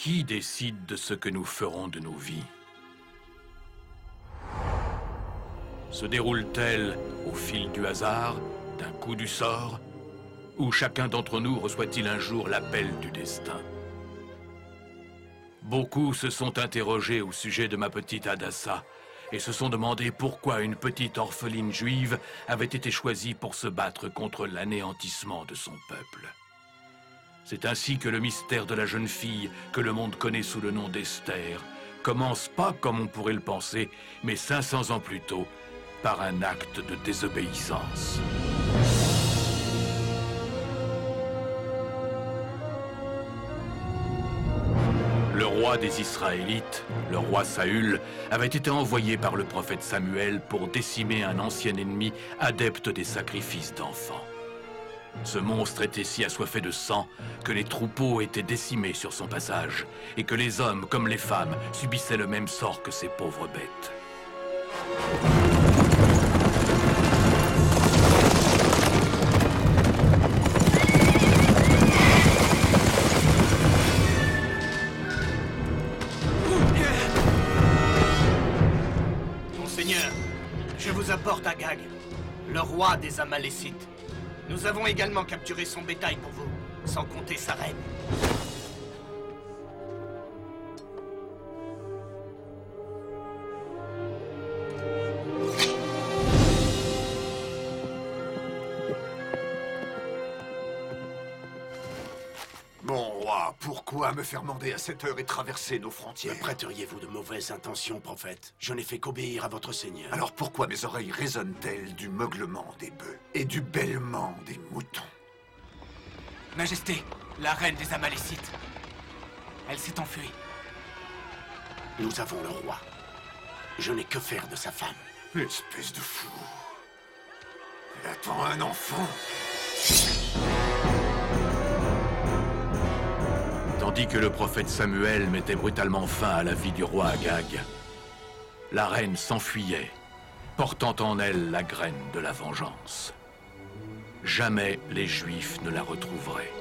Qui décide de ce que nous ferons de nos vies? Se déroule-t-elle au fil du hasard, d'un coup du sort? Ou chacun d'entre nous reçoit-il un jour l'appel du destin? Beaucoup se sont interrogés au sujet de ma petite Hadassa et se sont demandé pourquoi une petite orpheline juive avait été choisie pour se battre contre l'anéantissement de son peuple. C'est ainsi que le mystère de la jeune fille, que le monde connaît sous le nom d'Esther, commence pas comme on pourrait le penser, mais 500 ans plus tôt, par un acte de désobéissance. Le roi des Israélites, le roi Saül, avait été envoyé par le prophète Samuel pour décimer un ancien ennemi adepte des sacrifices d'enfants. Ce monstre était si assoiffé de sang que les troupeaux étaient décimés sur son passage et que les hommes comme les femmes subissaient le même sort que ces pauvres bêtes. Monseigneur, je vous apporte Agag, le roi des Amalécites. Nous avons également capturé son bétail pour vous, sans compter sa reine. Mon roi, pourquoi me faire mander à cette heure et traverser nos frontières? Me prêteriez-vous de mauvaises intentions, prophète? Je n'ai fait qu'obéir à votre seigneur. Alors pourquoi mes oreilles résonnent-elles du meuglement des bœufs et du bêlement des moutons? Majesté, la reine des Amalécites. Elle s'est enfuie. Nous avons le roi. Je n'ai que faire de sa femme. Espèce de fou. Elle attend un enfant. Tandis que le prophète Samuel mettait brutalement fin à la vie du roi Agag, la reine s'enfuyait, portant en elle la graine de la vengeance. Jamais les Juifs ne la retrouveraient.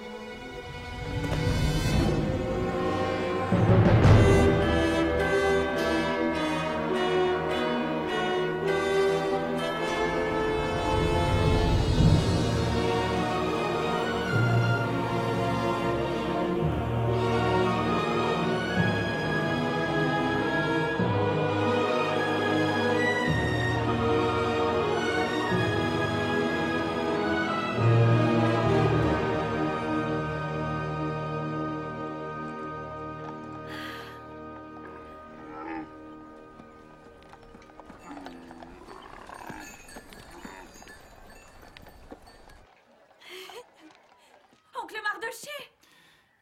Oncle Mardoché!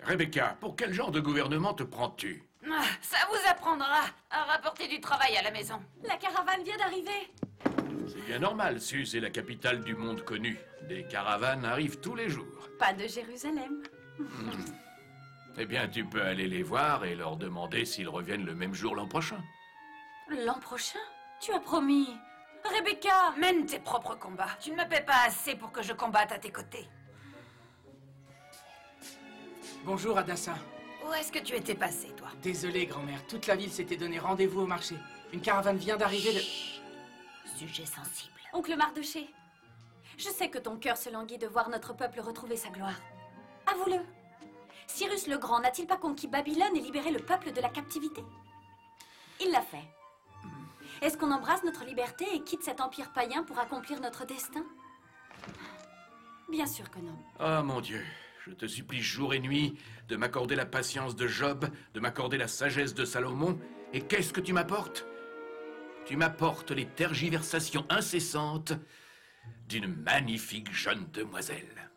Rebecca, pour quel genre de gouvernement te prends-tu? Ah, ça vous apprendra à rapporter du travail à la maison. La caravane vient d'arriver. C'est bien normal, Suse est la capitale du monde connu. Des caravanes arrivent tous les jours. Pas de Jérusalem. Eh bien, tu peux aller les voir et leur demander s'ils reviennent le même jour l'an prochain. L'an prochain? Tu as promis. Rebecca! Mène tes propres combats. Tu ne me paies pas assez pour que je combatte à tes côtés. Bonjour, Hadassa. Où est-ce que tu étais passé, toi? Désolé, grand-mère. Toute la ville s'était donné rendez-vous au marché. Une caravane vient d'arriver de... Sujet sensible. Oncle Mardoché, je sais que ton cœur se languit de voir notre peuple retrouver sa gloire. Avoue-le. Cyrus le Grand n'a-t-il pas conquis Babylone et libéré le peuple de la captivité? Il l'a fait. Est-ce qu'on embrasse notre liberté et quitte cet empire païen pour accomplir notre destin? Bien sûr que non. Ah, mon Dieu, je te supplie jour et nuit de m'accorder la patience de Job, de m'accorder la sagesse de Salomon. Et qu'est-ce que tu m'apportes? Tu m'apportes les tergiversations incessantes d'une magnifique jeune demoiselle.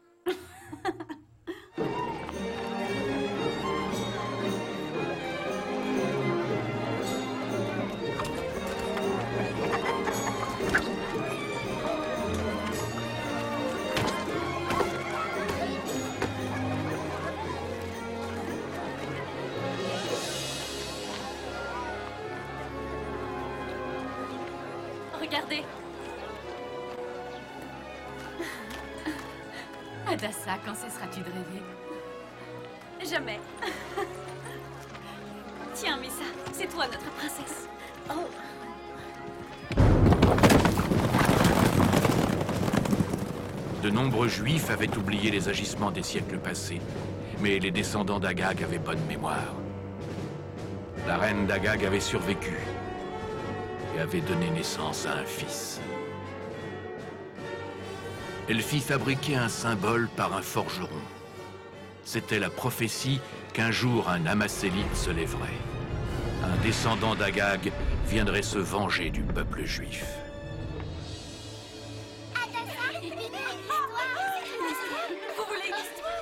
Regardez. Hadassa, quand cesseras-tu de rêver? Jamais. Tiens, Messa, c'est toi notre princesse. Oh. De nombreux Juifs avaient oublié les agissements des siècles passés, mais les descendants d'Agag avaient bonne mémoire. La reine d'Agag avait survécu et avait donné naissance à un fils. Elle fit fabriquer un symbole par un forgeron. C'était la prophétie qu'un jour un Amasélite se lèverait. Un descendant d'Agag viendrait se venger du peuple juif. Vous voulez une histoire?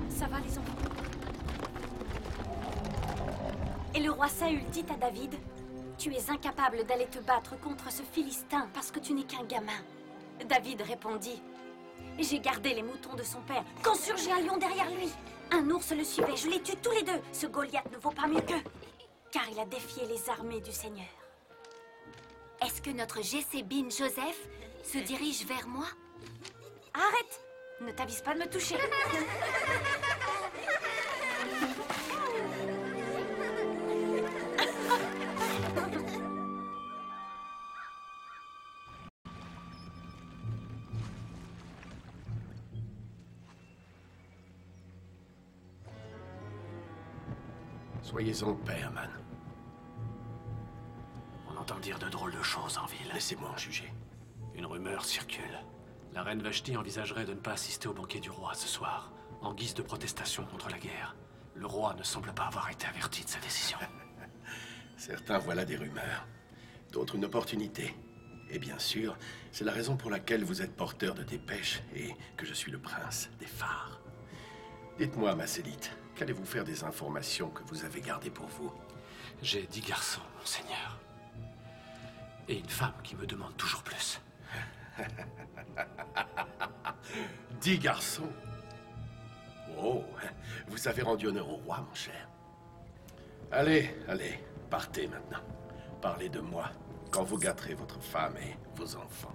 Ça va, les enfants? Et le roi Saül dit à David, « Tu es incapable d'aller te battre contre ce Philistin parce que tu n'es qu'un gamin. » David répondit, « J'ai gardé les moutons de son père quand surgit un lion derrière lui. Un ours le suivait, je les tue tous les deux. Ce Goliath ne vaut pas mieux qu'eux, car il a défié les armées du Seigneur. » Est-ce que notre Jessébine Joseph se dirige vers moi? Arrête! Ne t'avise pas de me toucher. Soyez en paix, Aman. On entend dire de drôles de choses en ville. Laissez-moi en juger. Une rumeur circule. La reine Vashti envisagerait de ne pas assister au banquet du roi ce soir, en guise de protestation contre la guerre. Le roi ne semble pas avoir été averti de sa décision. Certains voient là des rumeurs, d'autres une opportunité. Et bien sûr, c'est la raison pour laquelle vous êtes porteur de dépêches et que je suis le prince des phares. Dites-moi, Masélite, qu'allez-vous faire des informations que vous avez gardées pour vous? J'ai 10 garçons, monseigneur. Et une femme qui me demande toujours plus. 10 garçons? Oh, vous avez rendu honneur au roi, mon cher. Allez, allez, partez maintenant. Parlez de moi quand vous gâterez votre femme et vos enfants.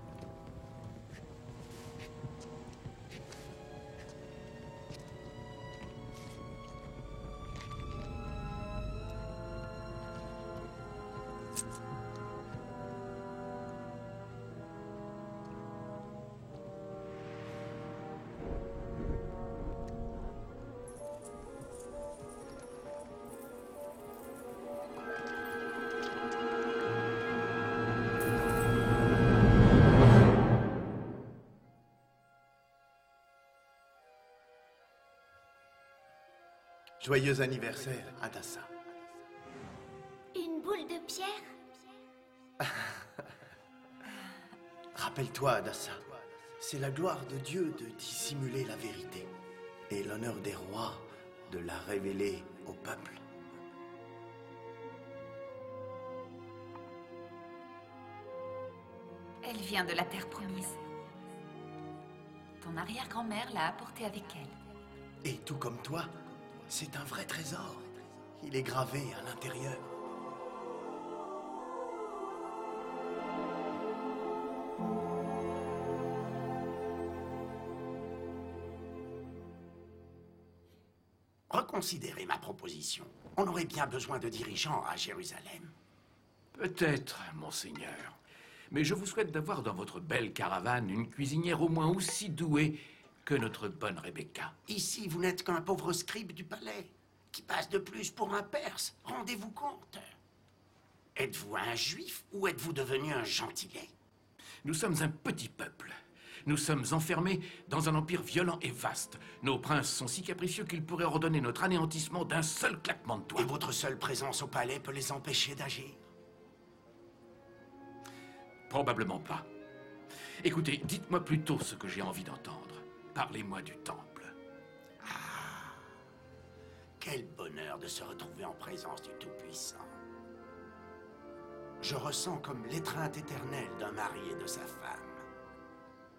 Joyeux anniversaire, Adassa. Une boule de pierre? Rappelle-toi, Adassa, c'est la gloire de Dieu de dissimuler la vérité et l'honneur des rois de la révéler au peuple. Elle vient de la terre promise. Ton arrière-grand-mère l'a apportée avec elle. Et tout comme toi, c'est un vrai trésor. Il est gravé à l'intérieur. Reconsidérez ma proposition. On aurait bien besoin de dirigeants à Jérusalem. Peut-être, monseigneur. Mais je vous souhaite d'avoir dans votre belle caravane une cuisinière au moins aussi douée que notre bonne Rebecca. Ici, vous n'êtes qu'un pauvre scribe du palais, qui passe de plus pour un Perse. Rendez-vous compte. Êtes-vous un juif ou êtes-vous devenu un gentilé? Nous sommes un petit peuple. Nous sommes enfermés dans un empire violent et vaste. Nos princes sont si capricieux qu'ils pourraient ordonner notre anéantissement d'un seul claquement de doigts. Et votre seule présence au palais peut les empêcher d'agir? Probablement pas. Écoutez, dites-moi plutôt ce que j'ai envie d'entendre. Parlez-moi du temple. Quel bonheur de se retrouver en présence du Tout-Puissant. Je ressens comme l'étreinte éternelle d'un mari et de sa femme,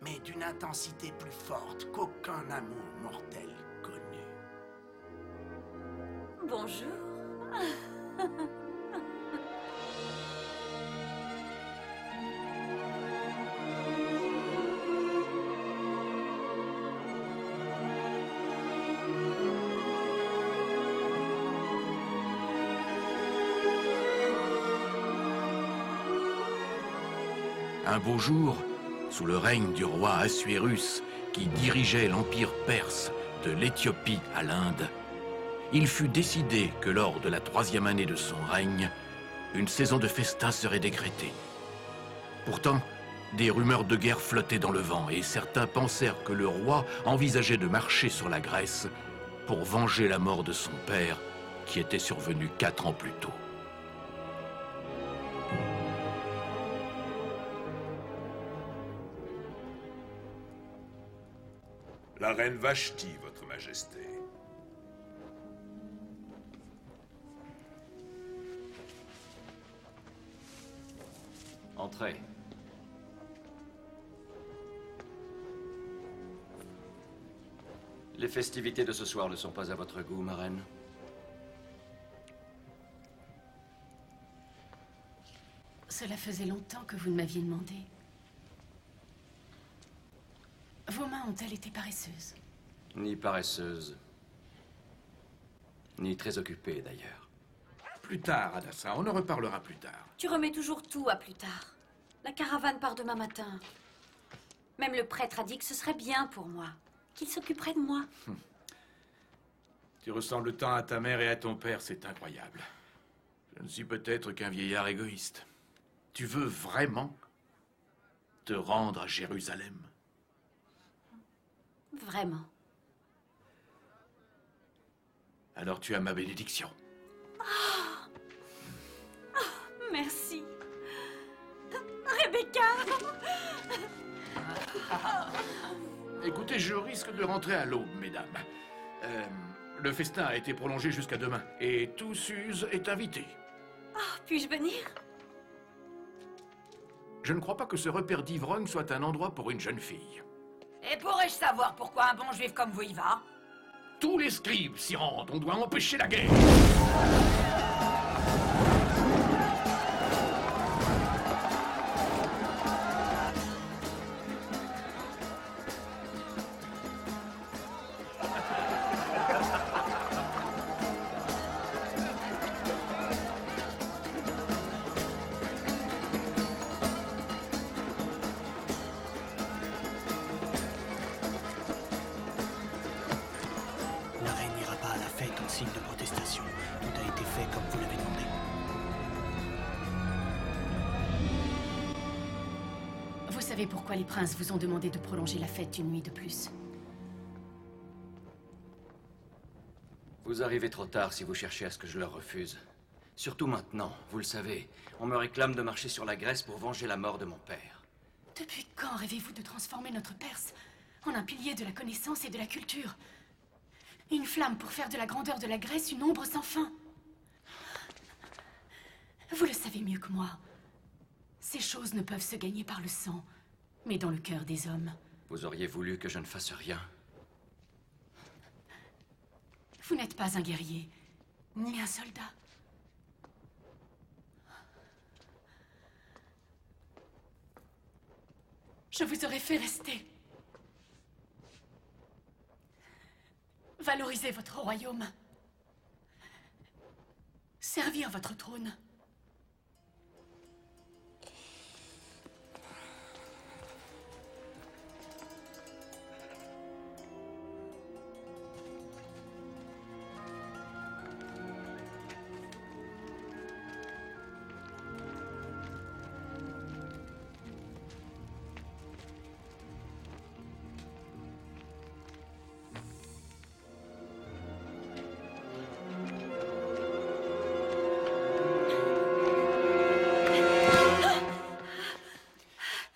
mais d'une intensité plus forte qu'aucun amour mortel connu. Bonjour. Un beau jour, sous le règne du roi Assuérus, qui dirigeait l'empire perse de l'Éthiopie à l'Inde, il fut décidé que lors de la 3e année de son règne, une saison de festin serait décrétée. Pourtant, des rumeurs de guerre flottaient dans le vent et certains pensèrent que le roi envisageait de marcher sur la Grèce pour venger la mort de son père, qui était survenue 4 ans plus tôt. La reine Vashti, votre majesté. Entrez. Les festivités de ce soir ne sont pas à votre goût, ma reine. Cela faisait longtemps que vous ne m'aviez demandé. Vos mains ont-elles été paresseuses? Ni paresseuse, ni très occupée d'ailleurs. Plus tard, Hadassa, on en reparlera plus tard. Tu remets toujours tout à plus tard. La caravane part demain matin. Même le prêtre a dit que ce serait bien pour moi, qu'il s'occuperait de moi. Tu ressembles tant à ta mère et à ton père, c'est incroyable. Je ne suis peut-être qu'un vieillard égoïste. Tu veux vraiment te rendre à Jérusalem? Vraiment. Alors tu as ma bénédiction. Merci. Rebecca! Écoutez, je risque de rentrer à l'aube, mesdames. Le festin a été prolongé jusqu'à demain, et tout Suse est invité. Puis-je venir? Je ne crois pas que ce repère d'ivrogne soit un endroit pour une jeune fille. Et pourrais-je savoir pourquoi un bon juif comme vous y va? Tous les scribes s'y rendent, on doit empêcher la guerre. La reine n'ira pas à la fête en signe de protestation. Tout a été fait comme vous l'avez demandé. Vous savez pourquoi les princes vous ont demandé de prolonger la fête une nuit de plus? Vous arrivez trop tard si vous cherchez à ce que je leur refuse. Surtout maintenant, vous le savez, on me réclame de marcher sur la Grèce pour venger la mort de mon père. Depuis quand rêvez-vous de transformer notre Perse en un pilier de la connaissance et de la culture? Une flamme pour faire de la grandeur de la Grèce une ombre sans fin. Vous le savez mieux que moi. Ces choses ne peuvent se gagner par le sang, mais dans le cœur des hommes. Vous auriez voulu que je ne fasse rien. Vous n'êtes pas un guerrier, ni un soldat. Je vous aurais fait rester. Valorisez votre royaume. Servir votre trône.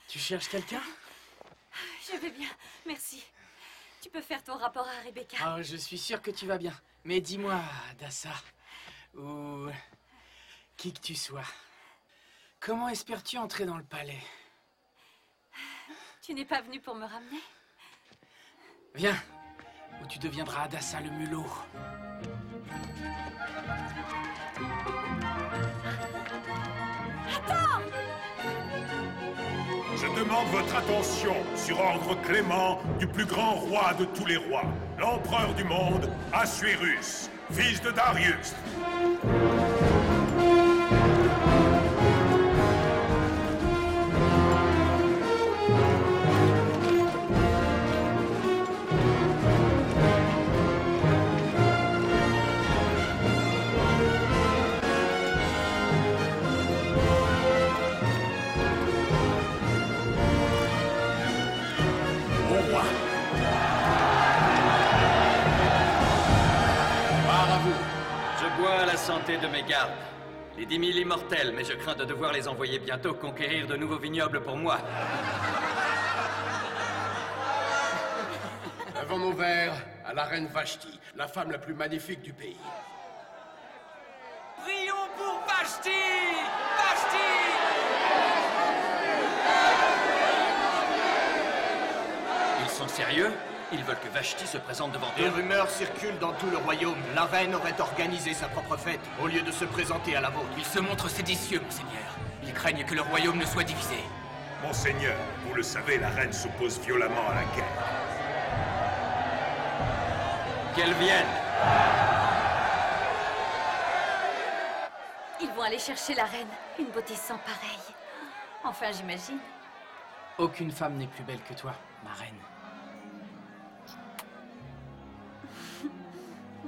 Tu cherches quelqu'un? Je vais bien, merci. Tu peux faire ton rapport à Rebecca. Oh, je suis sûr que tu vas bien. Mais dis-moi, Dassa, ou qui que tu sois, comment espères-tu entrer dans le palais? Tu n'es pas venu pour me ramener? Viens, ou tu deviendras Dassa le mulot. Attends! Je demande votre attention sur ordre clément du plus grand roi de tous les rois, l'empereur du monde, Assuérus, fils de Darius. Santé de mes gardes. Les 10 000 immortels, mais je crains de devoir les envoyer bientôt conquérir de nouveaux vignobles pour moi. Levons nos verres à la reine Vashti, la femme la plus magnifique du pays. Prions pour Vashti! Vashti! Ils sont sérieux? Ils veulent que Vashti se présente devant eux. Des rumeurs circulent dans tout le royaume. La reine aurait organisé sa propre fête, au lieu de se présenter à la vôtre. Ils se montrent séditieux, monseigneur. Ils craignent que le royaume ne soit divisé. Monseigneur, vous le savez, la reine s'oppose violemment à la guerre. Qu'elle vienne! Ils vont aller chercher la reine. Une beauté sans pareille. Enfin, j'imagine. Aucune femme n'est plus belle que toi, ma reine.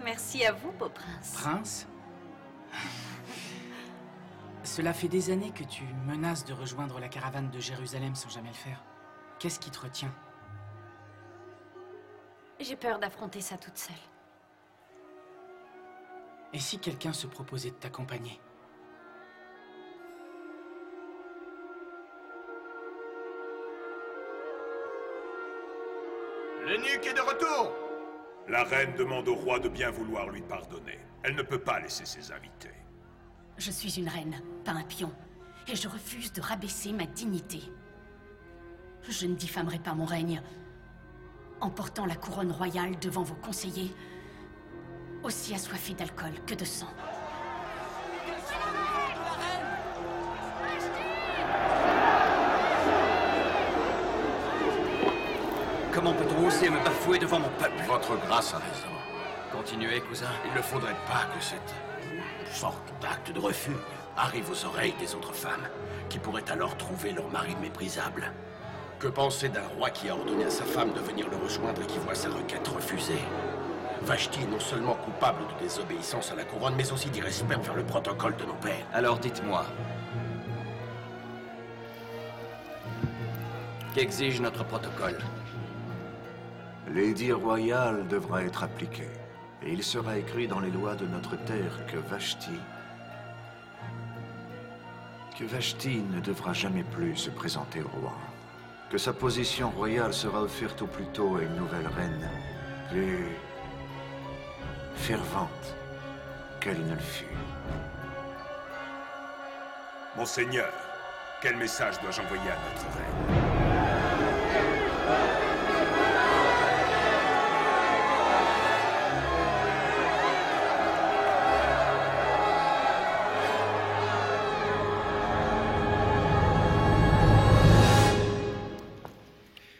Merci à vous, beau prince. Prince? Cela fait des années que tu menaces de rejoindre la caravane de Jérusalem sans jamais le faire. Qu'est-ce qui te retient? J'ai peur d'affronter ça toute seule. Et si quelqu'un se proposait de t'accompagner? L'eunuque est de retour! La reine demande au roi de bien vouloir lui pardonner. Elle ne peut pas laisser ses invités. Je suis une reine, pas un pion. Et je refuse de rabaisser ma dignité. Je ne diffamerai pas mon règne en portant la couronne royale devant vos conseillers, aussi assoiffés d'alcool que de sang. Comment peut-on oser me bafouer devant mon peuple? Votre grâce a raison. Continuez, cousin. Il ne faudrait pas que cette sorte d'acte de refus arrive aux oreilles des autres femmes, qui pourraient alors trouver leur mari méprisable. Que penser d'un roi qui a ordonné à sa femme de venir le rejoindre et qui voit sa requête refusée? Vashti est non seulement coupable de désobéissance à la couronne, mais aussi d'irrespect envers le protocole de nos pères. Alors dites-moi, qu'exige notre protocole? L'édit royal devra être appliqué. Et il sera écrit dans les lois de notre terre que Vashti ne devra jamais plus se présenter au roi. Que sa position royale sera offerte au plus tôt à une nouvelle reine, plus fervente qu'elle ne le fut. Monseigneur, quel message dois-je envoyer à notre reine?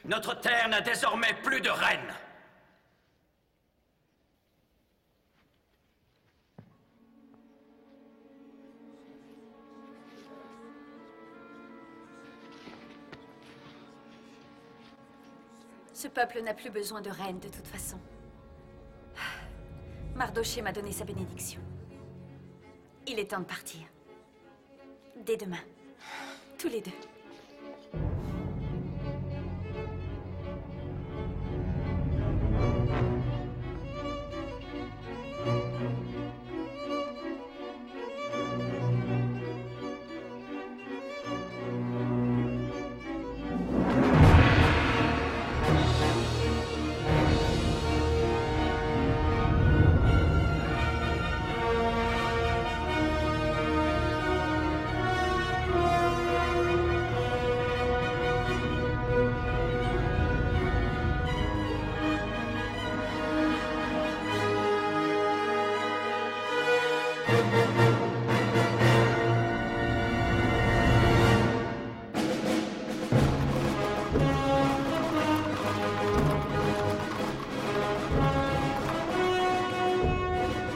Notre terre n'a désormais plus de reine. Ce peuple n'a plus besoin de reine de toute façon. Mardochée m'a donné sa bénédiction. Il est temps de partir. Dès demain. Tous les deux.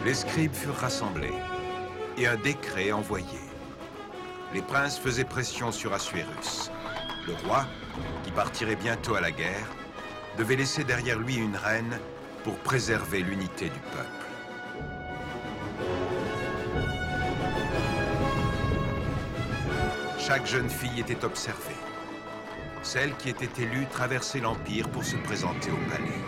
Les scribes furent rassemblés et un décret envoyé. Les princes faisaient pression sur Assuérus. Le roi, qui partirait bientôt à la guerre, devait laisser derrière lui une reine pour préserver l'unité du peuple. Chaque jeune fille était observée. Celle qui était élue traversait l'Empire pour se présenter au palais.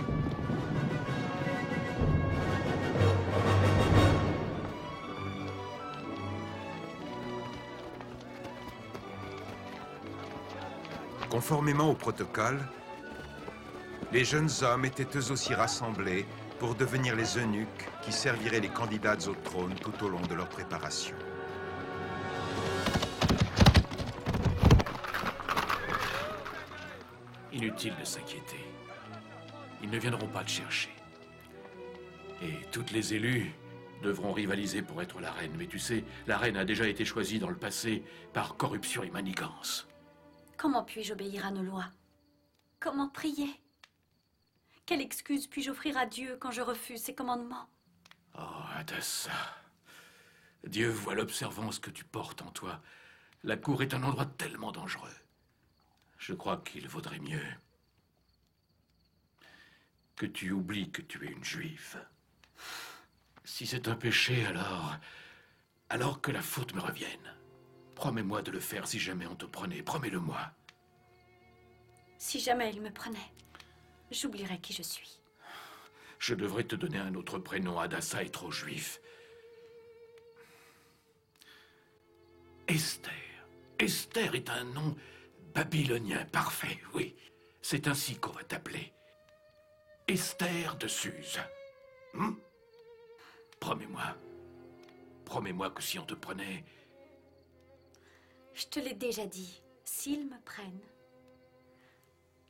Conformément au protocole, les jeunes hommes étaient eux aussi rassemblés pour devenir les eunuques qui serviraient les candidates au trône tout au long de leur préparation. Inutile de s'inquiéter. Ils ne viendront pas te chercher. Et toutes les élues devront rivaliser pour être la reine. Mais tu sais, la reine a déjà été choisie dans le passé par corruption et manigance. Comment puis-je obéir à nos lois? Comment prier? Quelle excuse puis-je offrir à Dieu quand je refuse ses commandements? Oh, Hadassa. Dieu voit l'observance que tu portes en toi. La cour est un endroit tellement dangereux. Je crois qu'il vaudrait mieux que tu oublies que tu es une juive. Si c'est un péché, alors que la faute me revienne. Promets-moi de le faire si jamais on te prenait. Promets-le-moi. Si jamais il me prenait, j'oublierais qui je suis. Je devrais te donner un autre prénom. Hadassa est trop juif. Esther. Esther est un nom babylonien parfait, oui. C'est ainsi qu'on va t'appeler. Esther de Suse. Promets-moi. Promets-moi que si on te prenait... Je te l'ai déjà dit, s'ils me prennent.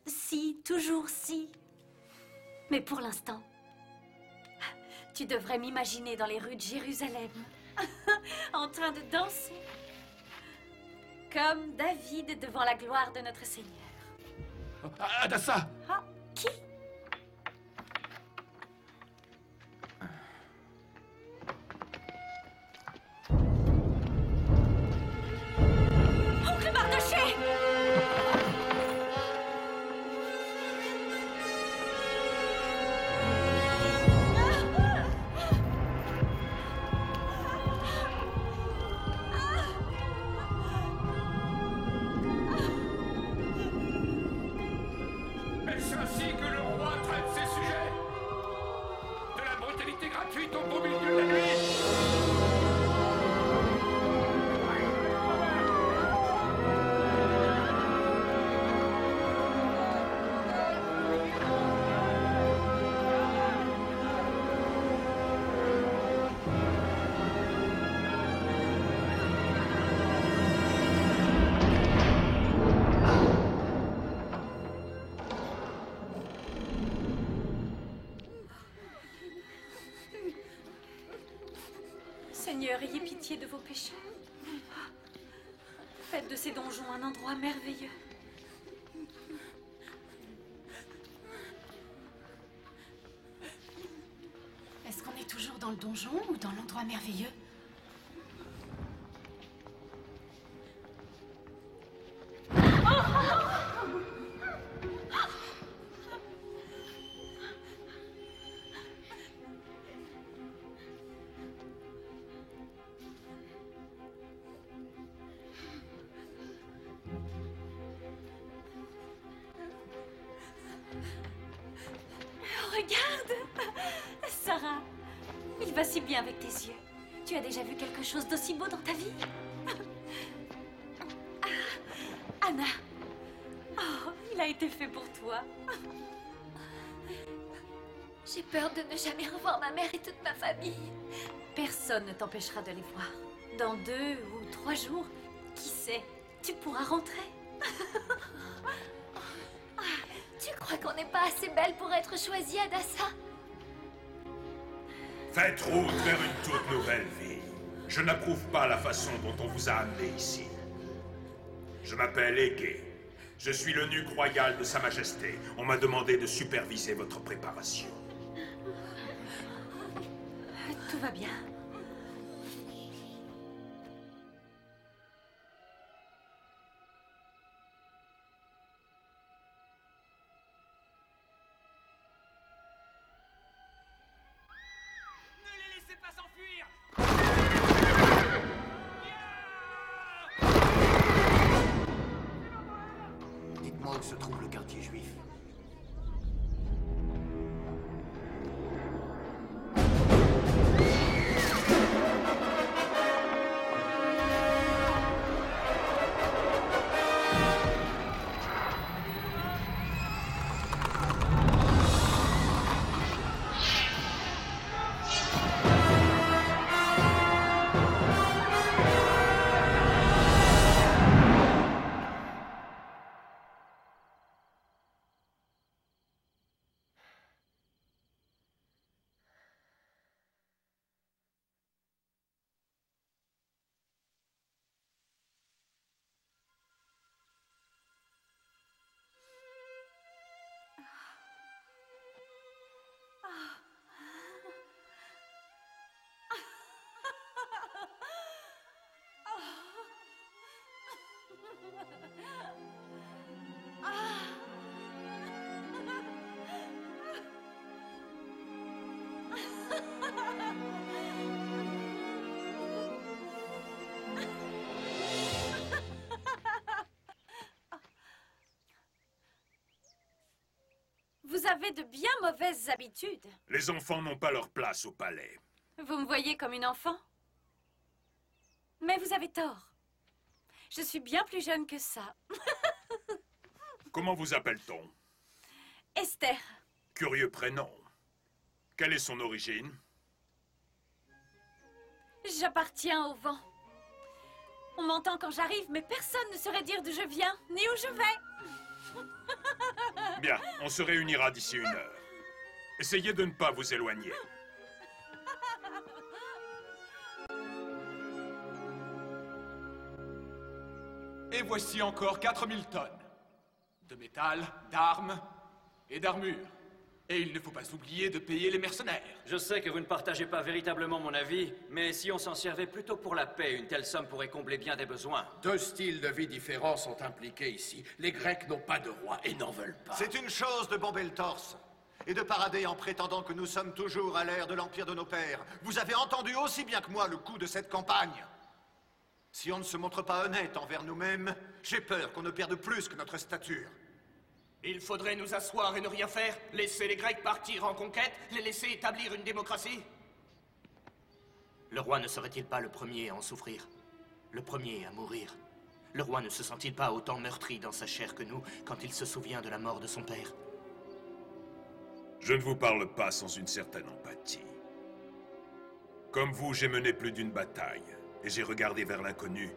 Si, toujours si. Mais pour l'instant, tu devrais m'imaginer dans les rues de Jérusalem, en train de danser, comme David devant la gloire de notre Seigneur. Hadassa! Ah, qui? Oncle Mardochée! Est-ce ainsi que le roi traite ses sujets? De la brutalité gratuite au beau milieu de la nuit? Seigneur, ayez pitié de vos péchés. Faites de ces donjons un endroit merveilleux. Est-ce qu'on est toujours dans le donjon ou dans l'endroit merveilleux? Regarde! Sarah, il va si bien avec tes yeux. Tu as déjà vu quelque chose d'aussi beau dans ta vie? Ah, Anna! Oh, il a été fait pour toi. J'ai peur de ne jamais revoir ma mère et toute ma famille. Personne ne t'empêchera de les voir. Dans 2 ou 3 jours, qui sait, tu pourras rentrer. Tu crois qu'on n'est pas assez belle pour être choisie, Hadassa? Faites route vers une toute nouvelle vie. Je n'approuve pas la façon dont on vous a amené ici. Je m'appelle Ege. Je suis l'eunuque royal de Sa Majesté. On m'a demandé de superviser votre préparation. Tout va bien. Ne les laissez pas s'enfuir! Dites-moi où se trouve le quartier juif. Vous avez de bien mauvaises habitudes. Les enfants n'ont pas leur place au palais. Vous me voyez comme une enfant? Mais vous avez tort. Je suis bien plus jeune que ça. Comment vous appelle-t-on? Esther. Curieux prénom. Quelle est son origine? J'appartiens au vent. On m'entend quand j'arrive, mais personne ne saurait dire d'où je viens, ni où je vais. Bien, on se réunira d'ici 1 heure. Essayez de ne pas vous éloigner. Et voici encore 4000 tonnes de métal, d'armes et d'armure. Et il ne faut pas oublier de payer les mercenaires. Je sais que vous ne partagez pas véritablement mon avis, mais si on s'en servait plutôt pour la paix, une telle somme pourrait combler bien des besoins. 2 styles de vie différents sont impliqués ici. Les Grecs n'ont pas de roi et n'en veulent pas. C'est une chose de bomber le torse et de parader en prétendant que nous sommes toujours à l'ère de l'empire de nos pères. Vous avez entendu aussi bien que moi le coût de cette campagne. Si on ne se montre pas honnête envers nous-mêmes, j'ai peur qu'on ne perde plus que notre stature. Il faudrait nous asseoir et ne rien faire, laisser les Grecs partir en conquête, les laisser établir une démocratie? Le roi ne serait-il pas le premier à en souffrir? Le premier à mourir? Le roi ne se sent-il pas autant meurtri dans sa chair que nous quand il se souvient de la mort de son père? Je ne vous parle pas sans une certaine empathie. Comme vous, j'ai mené plus d'une bataille, et j'ai regardé vers l'inconnu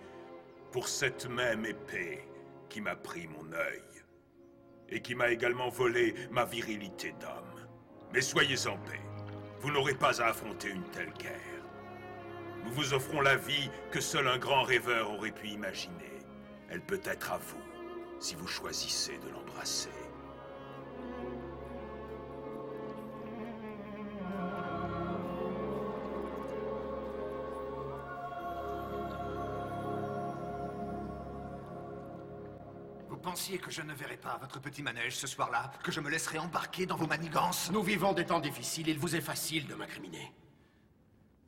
pour cette même épée qui m'a pris mon œil, et qui m'a également volé ma virilité d'homme. Mais soyez en paix, vous n'aurez pas à affronter une telle guerre. Nous vous offrons la vie que seul un grand rêveur aurait pu imaginer. Elle peut être à vous, si vous choisissez de l'embrasser. Vous pensiez que je ne verrais pas votre petit manège ce soir-là? Que je me laisserais embarquer dans vos manigances? Nous vivons des temps difficiles, il vous est facile de m'incriminer.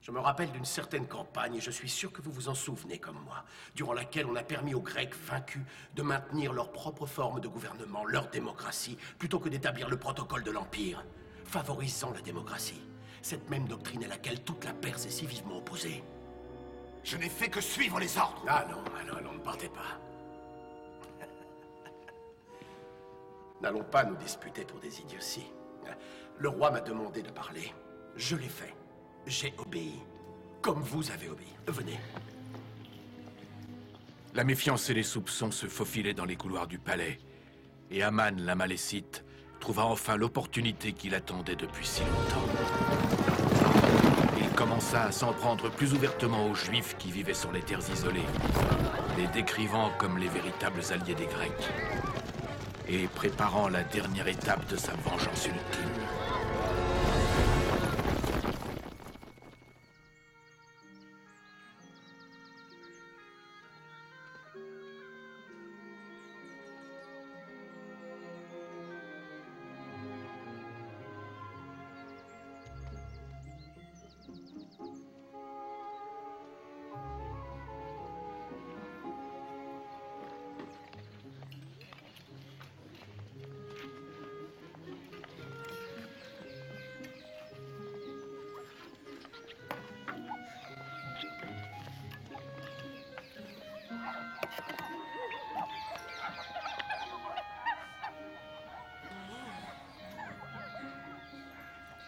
Je me rappelle d'une certaine campagne, et je suis sûr que vous vous en souvenez comme moi, durant laquelle on a permis aux Grecs vaincus de maintenir leur propre forme de gouvernement, leur démocratie, plutôt que d'établir le protocole de l'Empire, favorisant la démocratie. Cette même doctrine à laquelle toute la Perse est si vivement opposée. Je n'ai fait que suivre les ordres. Ah non, ne partez pas. N'allons pas nous disputer pour des idioties. Le roi m'a demandé de parler. Je l'ai fait. J'ai obéi. Comme vous avez obéi. Venez. La méfiance et les soupçons se faufilaient dans les couloirs du palais. Et Aman, la Malécite, trouva enfin l'opportunité qu'il attendait depuis si longtemps. il commença à s'en prendre plus ouvertement aux Juifs qui vivaient sur les terres isolées, les décrivant comme les véritables alliés des Grecs, et préparant la dernière étape de sa vengeance ultime.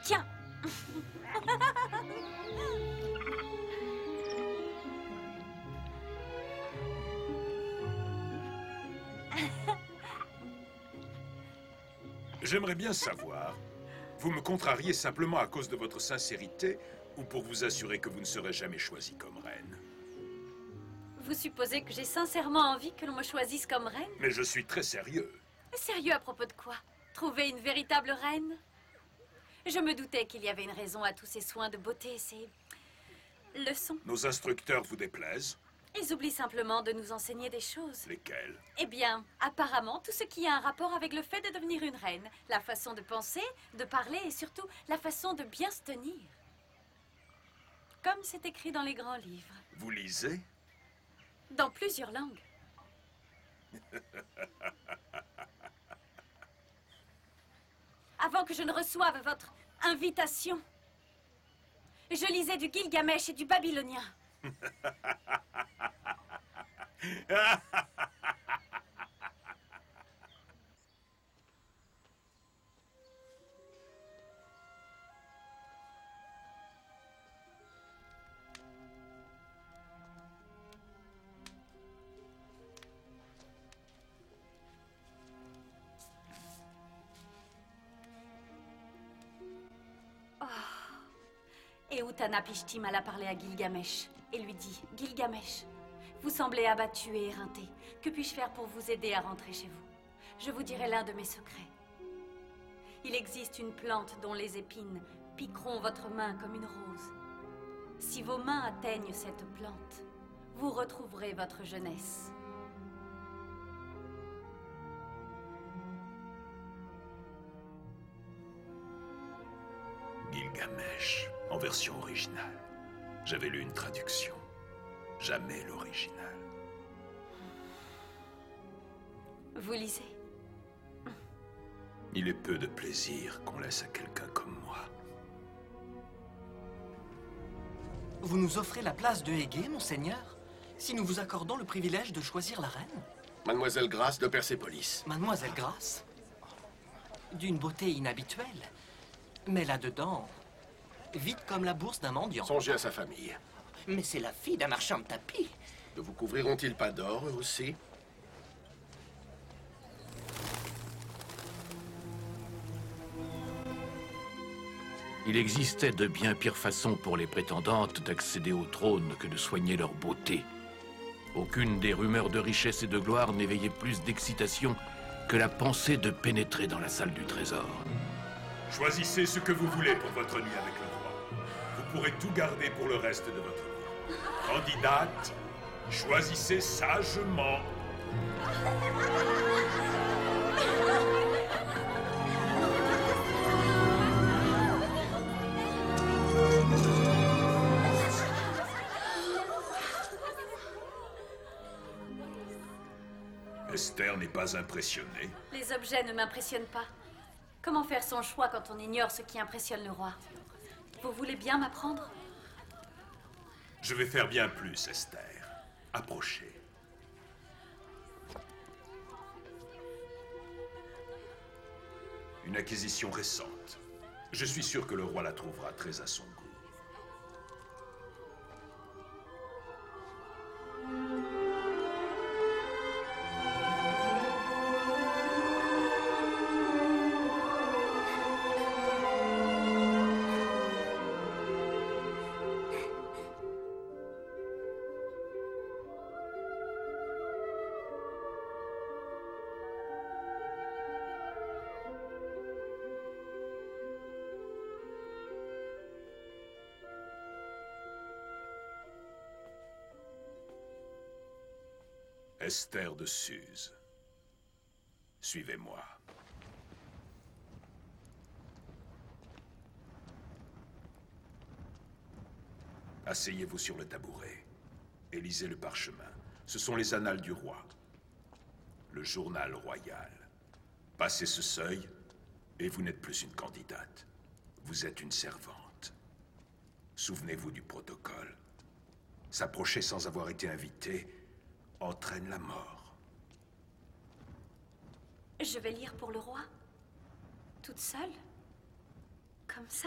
Tiens. J'aimerais bien savoir, vous me contrariez simplement à cause de votre sincérité ou pour vous assurer que vous ne serez jamais choisie comme reine? Vous supposez que j'ai sincèrement envie que l'on me choisisse comme reine? Mais je suis très sérieux. Sérieux à propos de quoi? Trouver une véritable reine? Je me doutais qu'il y avait une raison à tous ces soins de beauté, ces leçons. Nos instructeurs vous déplaisent? Ils oublient simplement de nous enseigner des choses. Lesquelles? Eh bien, apparemment, tout ce qui a un rapport avec le fait de devenir une reine. La façon de penser, de parler et surtout la façon de bien se tenir. Comme c'est écrit dans les grands livres. Vous lisez? Dans plusieurs langues. Avant que je ne reçoive votre invitation, je lisais du Gilgamesh et du babylonien. Et Utnapishtim alla parler à Gilgamesh et lui dit: Gilgamesh, vous semblez abattu et éreinté. Que puis-je faire pour vous aider à rentrer chez vous? Je vous dirai l'un de mes secrets. Il existe une plante dont les épines piqueront votre main comme une rose. Si vos mains atteignent cette plante, vous retrouverez votre jeunesse. Gilgamesh, en version originale. J'avais lu une traduction. Jamais l'original. Vous lisez? Il est peu de plaisir qu'on laisse à quelqu'un comme moi. Vous nous offrez la place de Égée, monseigneur, si nous vous accordons le privilège de choisir la reine? Mademoiselle Grace de Persépolis. Mademoiselle Grace? D'une beauté inhabituelle. Mais là-dedans, vite comme la bourse d'un mendiant. Songez à sa famille. Mais c'est la fille d'un marchand de tapis. Ne vous couvriront-ils pas d'or, eux aussi? Il existait de bien pires façons pour les prétendantes d'accéder au trône que de soigner leur beauté. Aucune des rumeurs de richesse et de gloire n'éveillait plus d'excitation que la pensée de pénétrer dans la salle du trésor. Choisissez ce que vous voulez pour votre nuit avec le roi. Vous pourrez tout garder pour le reste de votre vie. Candidate, choisissez sagement. Esther n'est pas impressionnée. Les objets ne m'impressionnent pas. Comment faire son choix quand on ignore ce qui impressionne le roi? Vous voulez bien m'apprendre? Je vais faire bien plus, Esther. Approchez. Une acquisition récente. Je suis sûr que le roi la trouvera très à son goût. Esther de Suse. Suivez-moi. Asseyez-vous sur le tabouret et lisez le parchemin. Ce sont les annales du roi. Le journal royal. Passez ce seuil et vous n'êtes plus une candidate. Vous êtes une servante. Souvenez-vous du protocole. S'approcher sans avoir été invité entraîne la mort. Je vais lire pour le roi? Toute seule? Comme ça?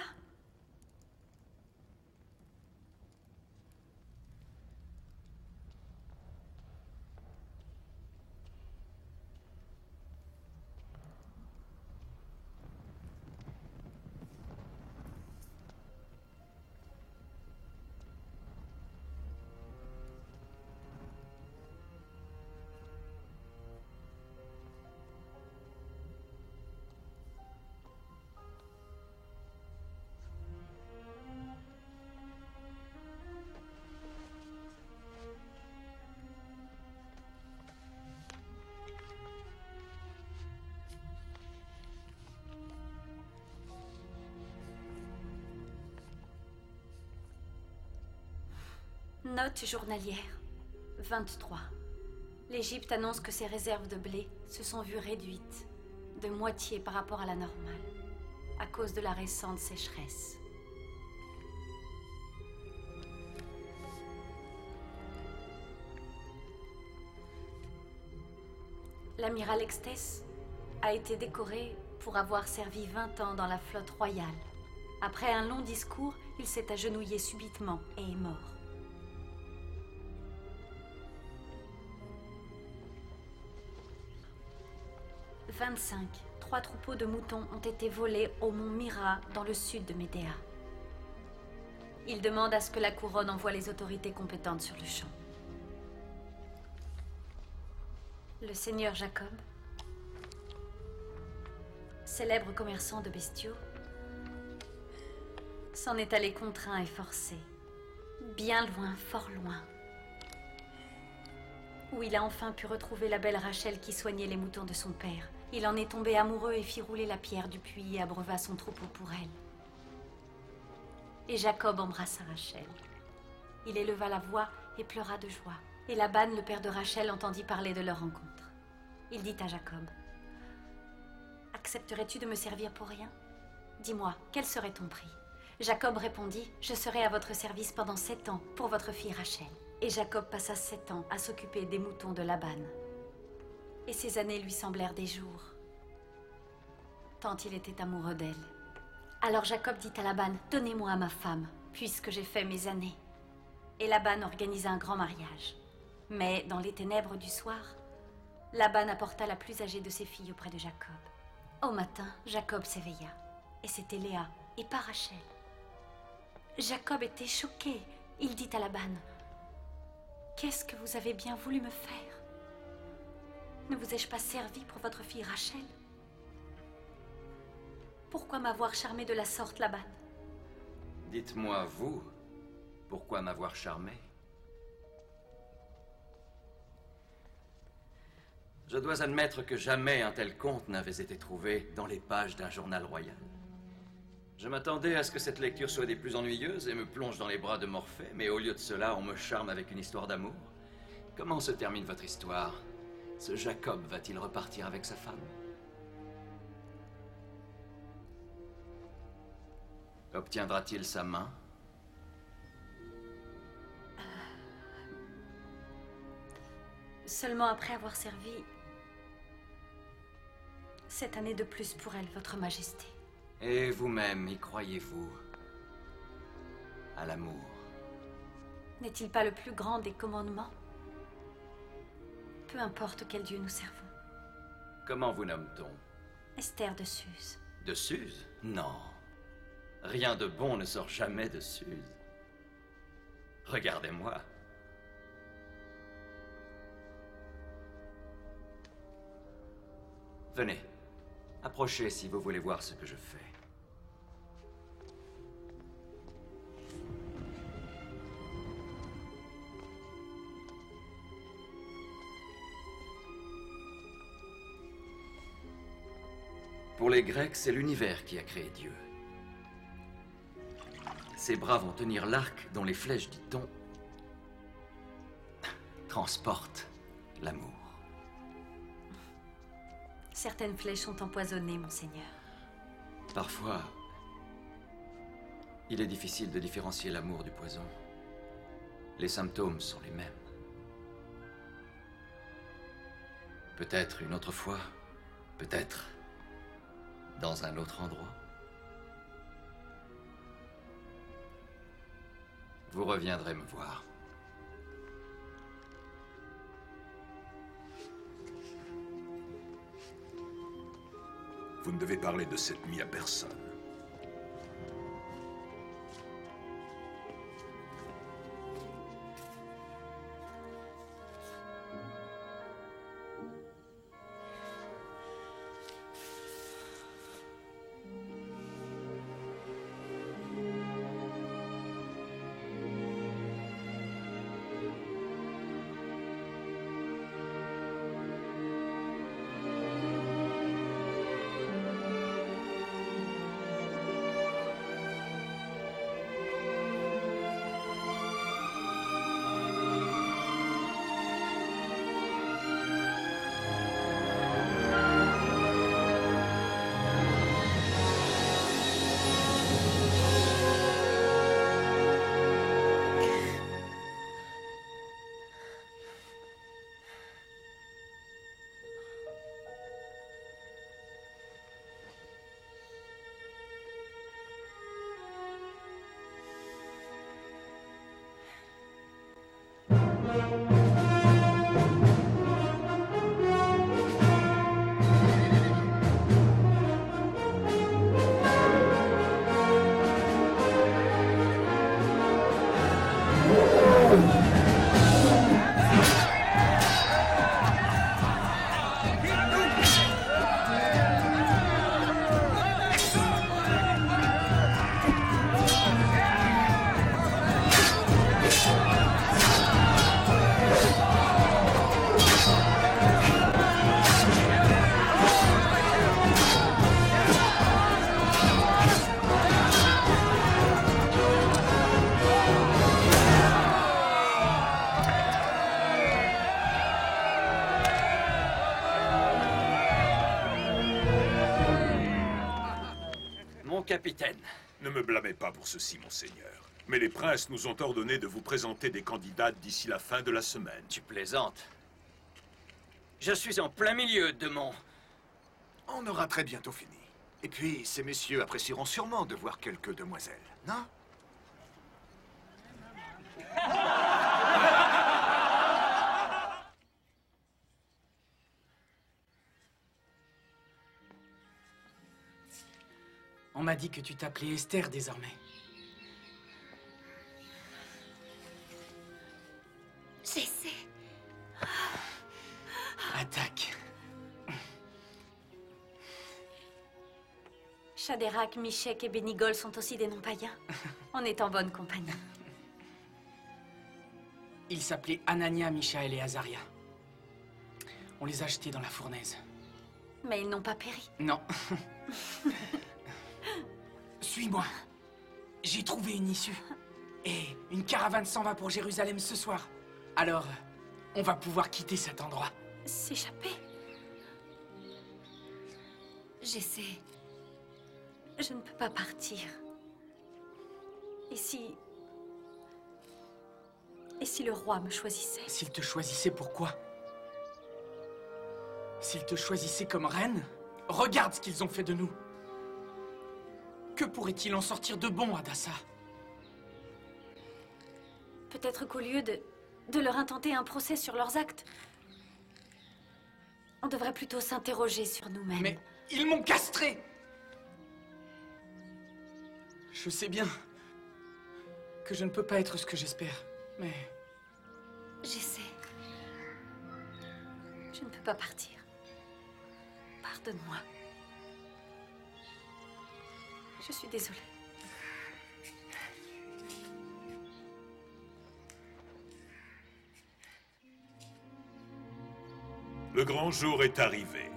Note journalière. 23. L'Égypte annonce que ses réserves de blé se sont vues réduites de moitié par rapport à la normale, à cause de la récente sécheresse. L'amiral Extès a été décoré pour avoir servi 20 ans dans la flotte royale. Après un long discours, il s'est agenouillé subitement et est mort. 25. 3 troupeaux de moutons ont été volés au mont Mira, dans le sud de Médéa. Il demande à ce que la couronne envoie les autorités compétentes sur le champ. Le seigneur Jacob, célèbre commerçant de bestiaux, s'en est allé contraint et forcé, bien loin, fort loin, où il a enfin pu retrouver la belle Rachel qui soignait les moutons de son père. Il en est tombé amoureux et fit rouler la pierre du puits et abreuva son troupeau pour elle. Et Jacob embrassa Rachel. Il éleva la voix et pleura de joie. Et Laban, le père de Rachel, entendit parler de leur rencontre. Il dit à Jacob: « Accepterais-tu de me servir pour rien? Dis-moi, quel serait ton prix ?» Jacob répondit: « Je serai à votre service pendant 7 ans pour votre fille Rachel. » Et Jacob passa 7 ans à s'occuper des moutons de Laban. Et ces années lui semblèrent des jours, tant il était amoureux d'elle. Alors Jacob dit à Laban: « Donnez-moi ma femme, puisque j'ai fait mes années. » Et Laban organisa un grand mariage. Mais dans les ténèbres du soir, Laban apporta la plus âgée de ses filles auprès de Jacob. Au matin, Jacob s'éveilla, et c'était Léa, et pas Rachel. Jacob était choqué. Il dit à Laban: « Qu'est-ce que vous avez bien voulu me faire? Ne vous ai-je pas servi pour votre fille Rachel? Pourquoi m'avoir charmé de la sorte, Laban? » Dites-moi, vous, pourquoi m'avoir charmé? Je dois admettre que jamais un tel conte n'avait été trouvé dans les pages d'un journal royal. Je m'attendais à ce que cette lecture soit des plus ennuyeuses et me plonge dans les bras de Morphée, mais au lieu de cela, on me charme avec une histoire d'amour. Comment se termine votre histoire? Ce Jacob va-t-il repartir avec sa femme? Obtiendra-t-il sa main? Seulement après avoir servi 7 années de plus pour elle, votre majesté. Et vous-même, y croyez-vous? À l'amour? N'est-il pas le plus grand des commandements? Peu importe quel dieu nous servons. Comment vous nomme-t-on? Esther de Suse. De Suse? Non. Rien de bon ne sort jamais de Suse. Regardez-moi. Venez. Approchez si vous voulez voir ce que je fais. Pour les Grecs, c'est l'univers qui a créé Dieu. Ces bras vont tenir l'arc dont les flèches, dit-on, transportent l'amour. Certaines flèches sont empoisonnées, monseigneur. Parfois, il est difficile de différencier l'amour du poison. Les symptômes sont les mêmes. Peut-être une autre fois, peut-être dans un autre endroit. Vous reviendrez me voir. Vous ne devez parler de cette nuit à personne. Capitaine. Ne me blâmez pas pour ceci, monseigneur. Mais les princes nous ont ordonné de vous présenter des candidats d'ici la fin de la semaine. Tu plaisantes. Je suis en plein milieu de mon... On aura très bientôt fini. Et puis, ces messieurs apprécieront sûrement de voir quelques demoiselles, non? On m'a dit que tu t'appelais Esther désormais. J'essaie. Attaque. Shadrach, Meshach et Bénigol sont aussi des noms païens. On est en bonne compagnie. Ils s'appelaient Anania, Mishaël et Azaria. On les a jetés dans la fournaise. Mais ils n'ont pas péri. Non. Suis-moi. J'ai trouvé une issue. Et une caravane s'en va pour Jérusalem ce soir. Alors, on va pouvoir quitter cet endroit. S'échapper? J'essaie. Je ne peux pas partir. Et si le roi me choisissait? S'il te choisissait, pourquoi? S'il te choisissait comme reine? Regarde ce qu'ils ont fait de nous. Que pourrait-il en sortir de bon, Hadassa? Peut-être qu'au lieu de leur intenter un procès sur leurs actes, on devrait plutôt s'interroger sur nous-mêmes. Mais ils m'ont castré! Je sais bien que je ne peux pas être ce que j'espère, mais... J'essaie. Je ne peux pas partir. Pardonne-moi. Je suis désolée. Le grand jour est arrivé.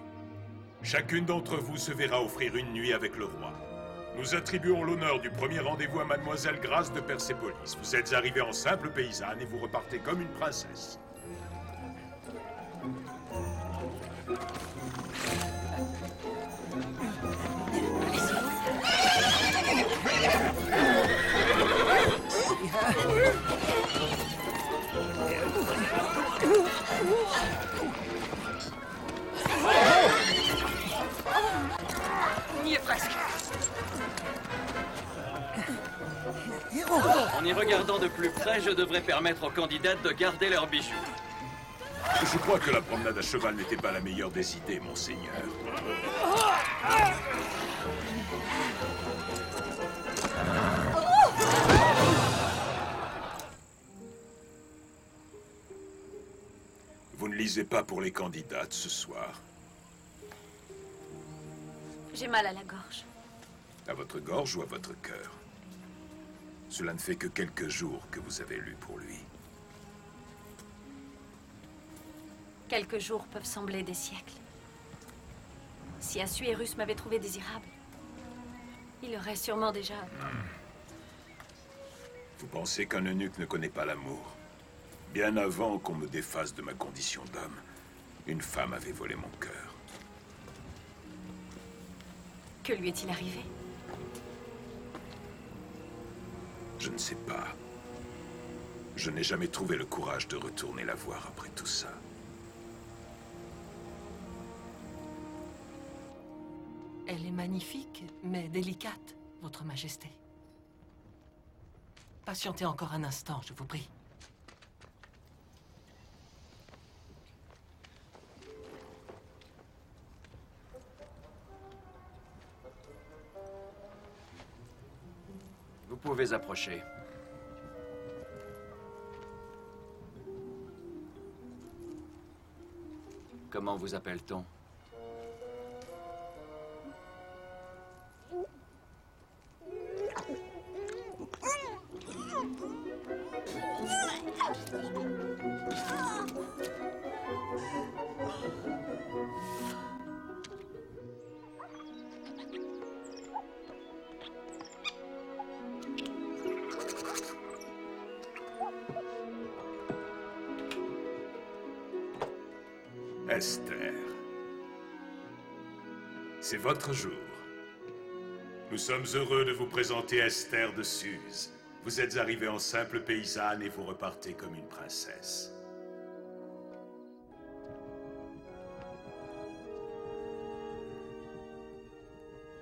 Chacune d'entre vous se verra offrir une nuit avec le roi. Nous attribuons l'honneur du premier rendez-vous à Mademoiselle Grâce de Persépolis. Vous êtes arrivée en simple paysanne et vous repartez comme une princesse. On y est presque. En y regardant de plus près, je devrais permettre aux candidates de garder leurs bijoux. Je crois que la promenade à cheval n'était pas la meilleure des idées, monseigneur. Vous ne lisez pas pour les candidates ce soir. J'ai mal à la gorge. À votre gorge ou à votre cœur? Cela ne fait que quelques jours que vous avez lu pour lui. Quelques jours peuvent sembler des siècles. Si Assuérus m'avait trouvé désirable, il aurait sûrement déjà... Vous pensez qu'un eunuque ne connaît pas l'amour? Bien avant qu'on me défasse de ma condition d'homme, une femme avait volé mon cœur. Que lui est-il arrivé? Je ne sais pas. Je n'ai jamais trouvé le courage de retourner la voir après tout ça. Elle est magnifique, mais délicate, Votre Majesté. Patientez encore un instant, je vous prie. Vous pouvez approcher. Comment vous appelle-t-on? Esther. C'est votre jour. Nous sommes heureux de vous présenter Esther de Suse. Vous êtes arrivée en simple paysanne et vous repartez comme une princesse.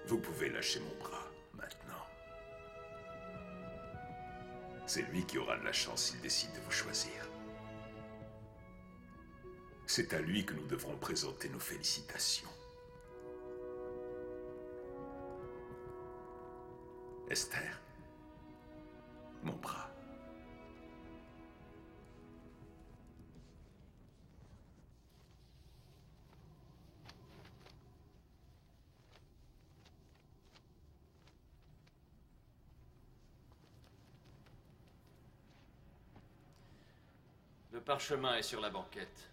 Vous pouvez lâcher mon bras, maintenant. C'est lui qui aura de la chance s'il décide de vous choisir. C'est à lui que nous devrons présenter nos félicitations. Esther, mon bras. Le parchemin est sur la banquette.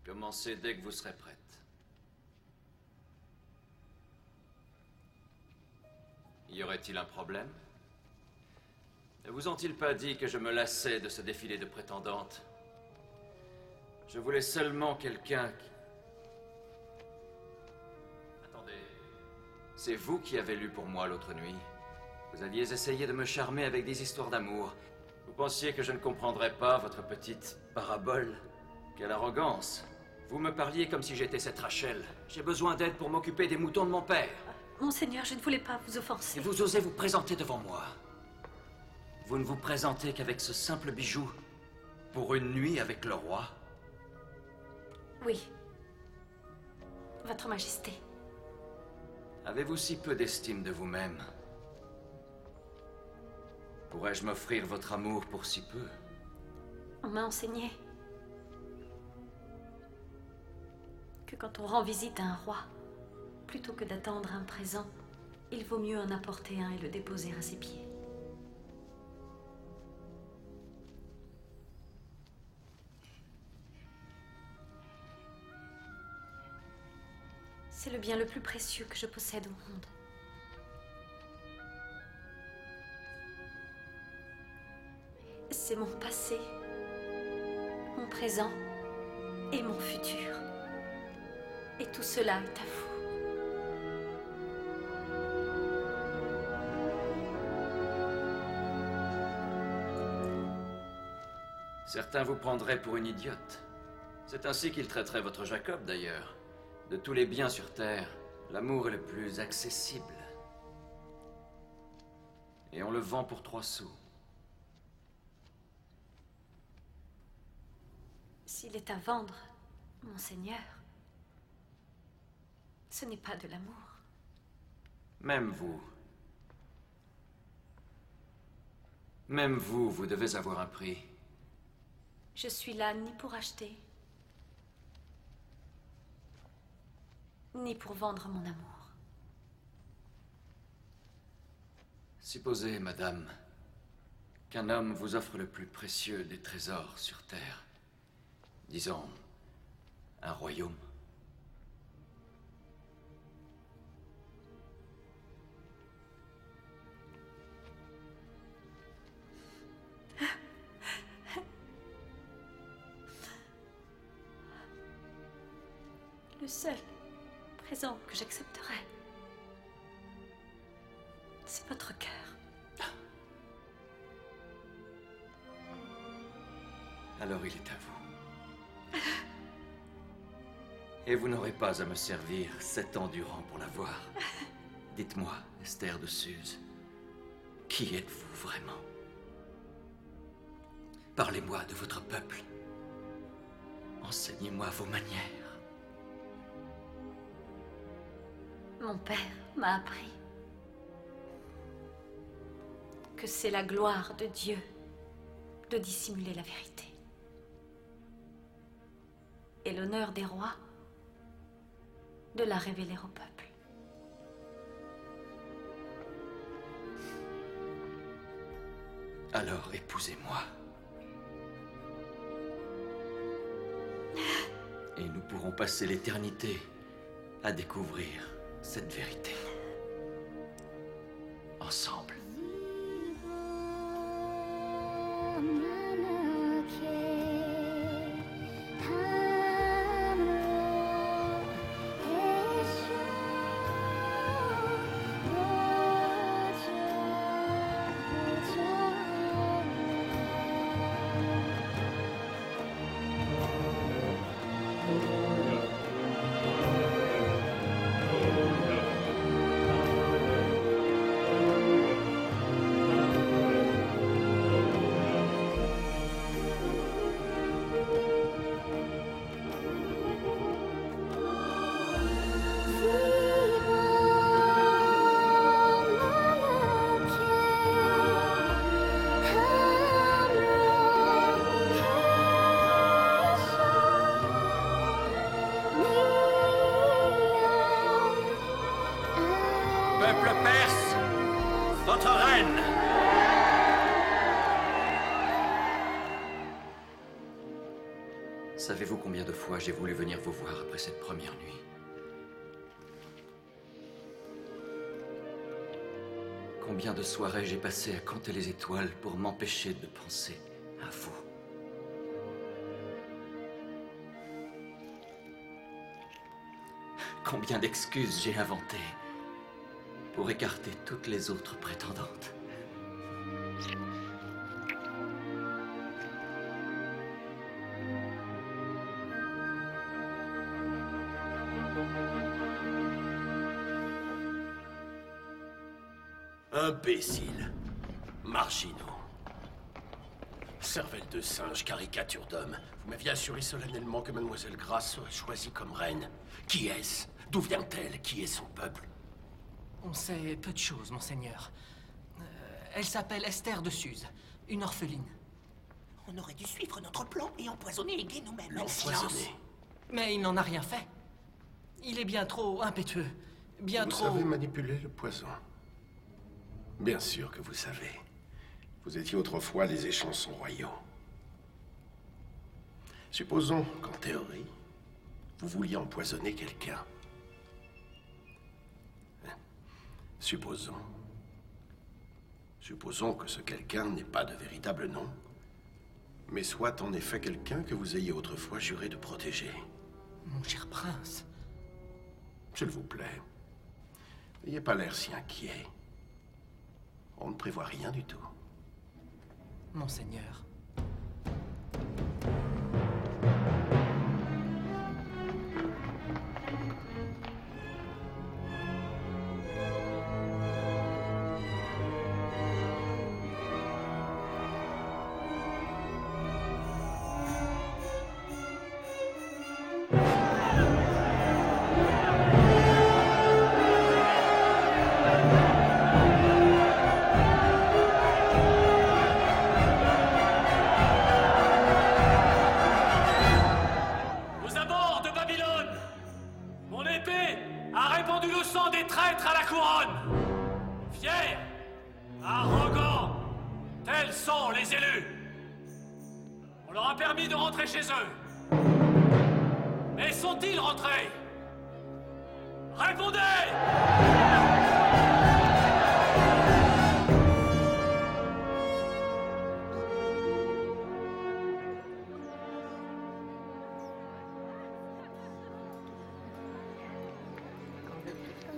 Commencez dès que vous serez prête. Y aurait-il un problème? Ne vous ont-ils pas dit que je me lassais de ce défilé de prétendantes? Je voulais seulement quelqu'un qui... Attendez. C'est vous qui avez lu pour moi l'autre nuit. Vous aviez essayé de me charmer avec des histoires d'amour. Vous pensiez que je ne comprendrais pas votre petite parabole? Quelle arrogance! Vous me parliez comme si j'étais cette Rachel. J'ai besoin d'aide pour m'occuper des moutons de mon père. Monseigneur, je ne voulais pas vous offenser. Et vous osez vous présenter devant moi. Vous ne vous présentez qu'avec ce simple bijou pour une nuit avec le roi? Oui. Votre Majesté. Avez-vous si peu d'estime de vous-même? Pourrais-je m'offrir votre amour pour si peu? On m'a enseigné que quand on rend visite à un roi, plutôt que d'attendre un présent, il vaut mieux en apporter un et le déposer à ses pieds. C'est le bien le plus précieux que je possède au monde. C'est mon passé, mon présent et mon futur. Et tout cela est à vous. Certains vous prendraient pour une idiote. C'est ainsi qu'ils traiteraient votre Jacob, d'ailleurs. De tous les biens sur Terre, l'amour est le plus accessible. Et on le vend pour 3 sous. S'il est à vendre, monseigneur, ce n'est pas de l'amour. Même vous, vous devez avoir un prix. Je suis là ni pour acheter, ni pour vendre mon amour. Supposez, madame, qu'un homme vous offre le plus précieux des trésors sur Terre. Disons, un royaume. Le seul présent que j'accepterai, c'est votre cœur. Alors il est à vous. Et vous n'aurez pas à me servir 7 ans durant pour l'avoir. Dites-moi, Esther de Suse, qui êtes-vous vraiment? Parlez-moi de votre peuple. Enseignez-moi vos manières. Mon père m'a appris que c'est la gloire de Dieu de dissimuler la vérité. Et l'honneur des rois de la révéler au peuple. Alors épousez-moi. Et nous pourrons passer l'éternité à découvrir cette vérité. Ensemble. Peuple perse, votre reine. Savez-vous combien de fois j'ai voulu venir vous voir après cette première nuit? Combien de soirées j'ai passé à compter les étoiles pour m'empêcher de penser à vous? Combien d'excuses j'ai inventées pour écarter toutes les autres prétendantes? Imbéciles. Marginaux. Cervelle de singe, caricature d'homme. Vous m'aviez assuré solennellement que Mademoiselle Grace serait choisie comme reine. Qui est-ce? D'où vient-elle? Qui est son peuple? On sait peu de choses, monseigneur. Elle s'appelle Esther de Suse, une orpheline. On aurait dû suivre notre plan et empoisonner Aiguet nous-mêmes. L'empoisonner? Mais il n'en a rien fait. Il est bien trop impétueux. Bien Vous trop... savez manipuler le poison. Bien sûr que vous savez. Vous étiez autrefois les échansons royaux. Supposons qu'en théorie, vous vouliez empoisonner quelqu'un. Supposons. Supposons que ce quelqu'un n'ait pas de véritable nom, mais soit en effet quelqu'un que vous ayez autrefois juré de protéger. Mon cher prince. S'il vous plaît, n'ayez pas l'air si inquiet. On ne prévoit rien du tout. Monseigneur.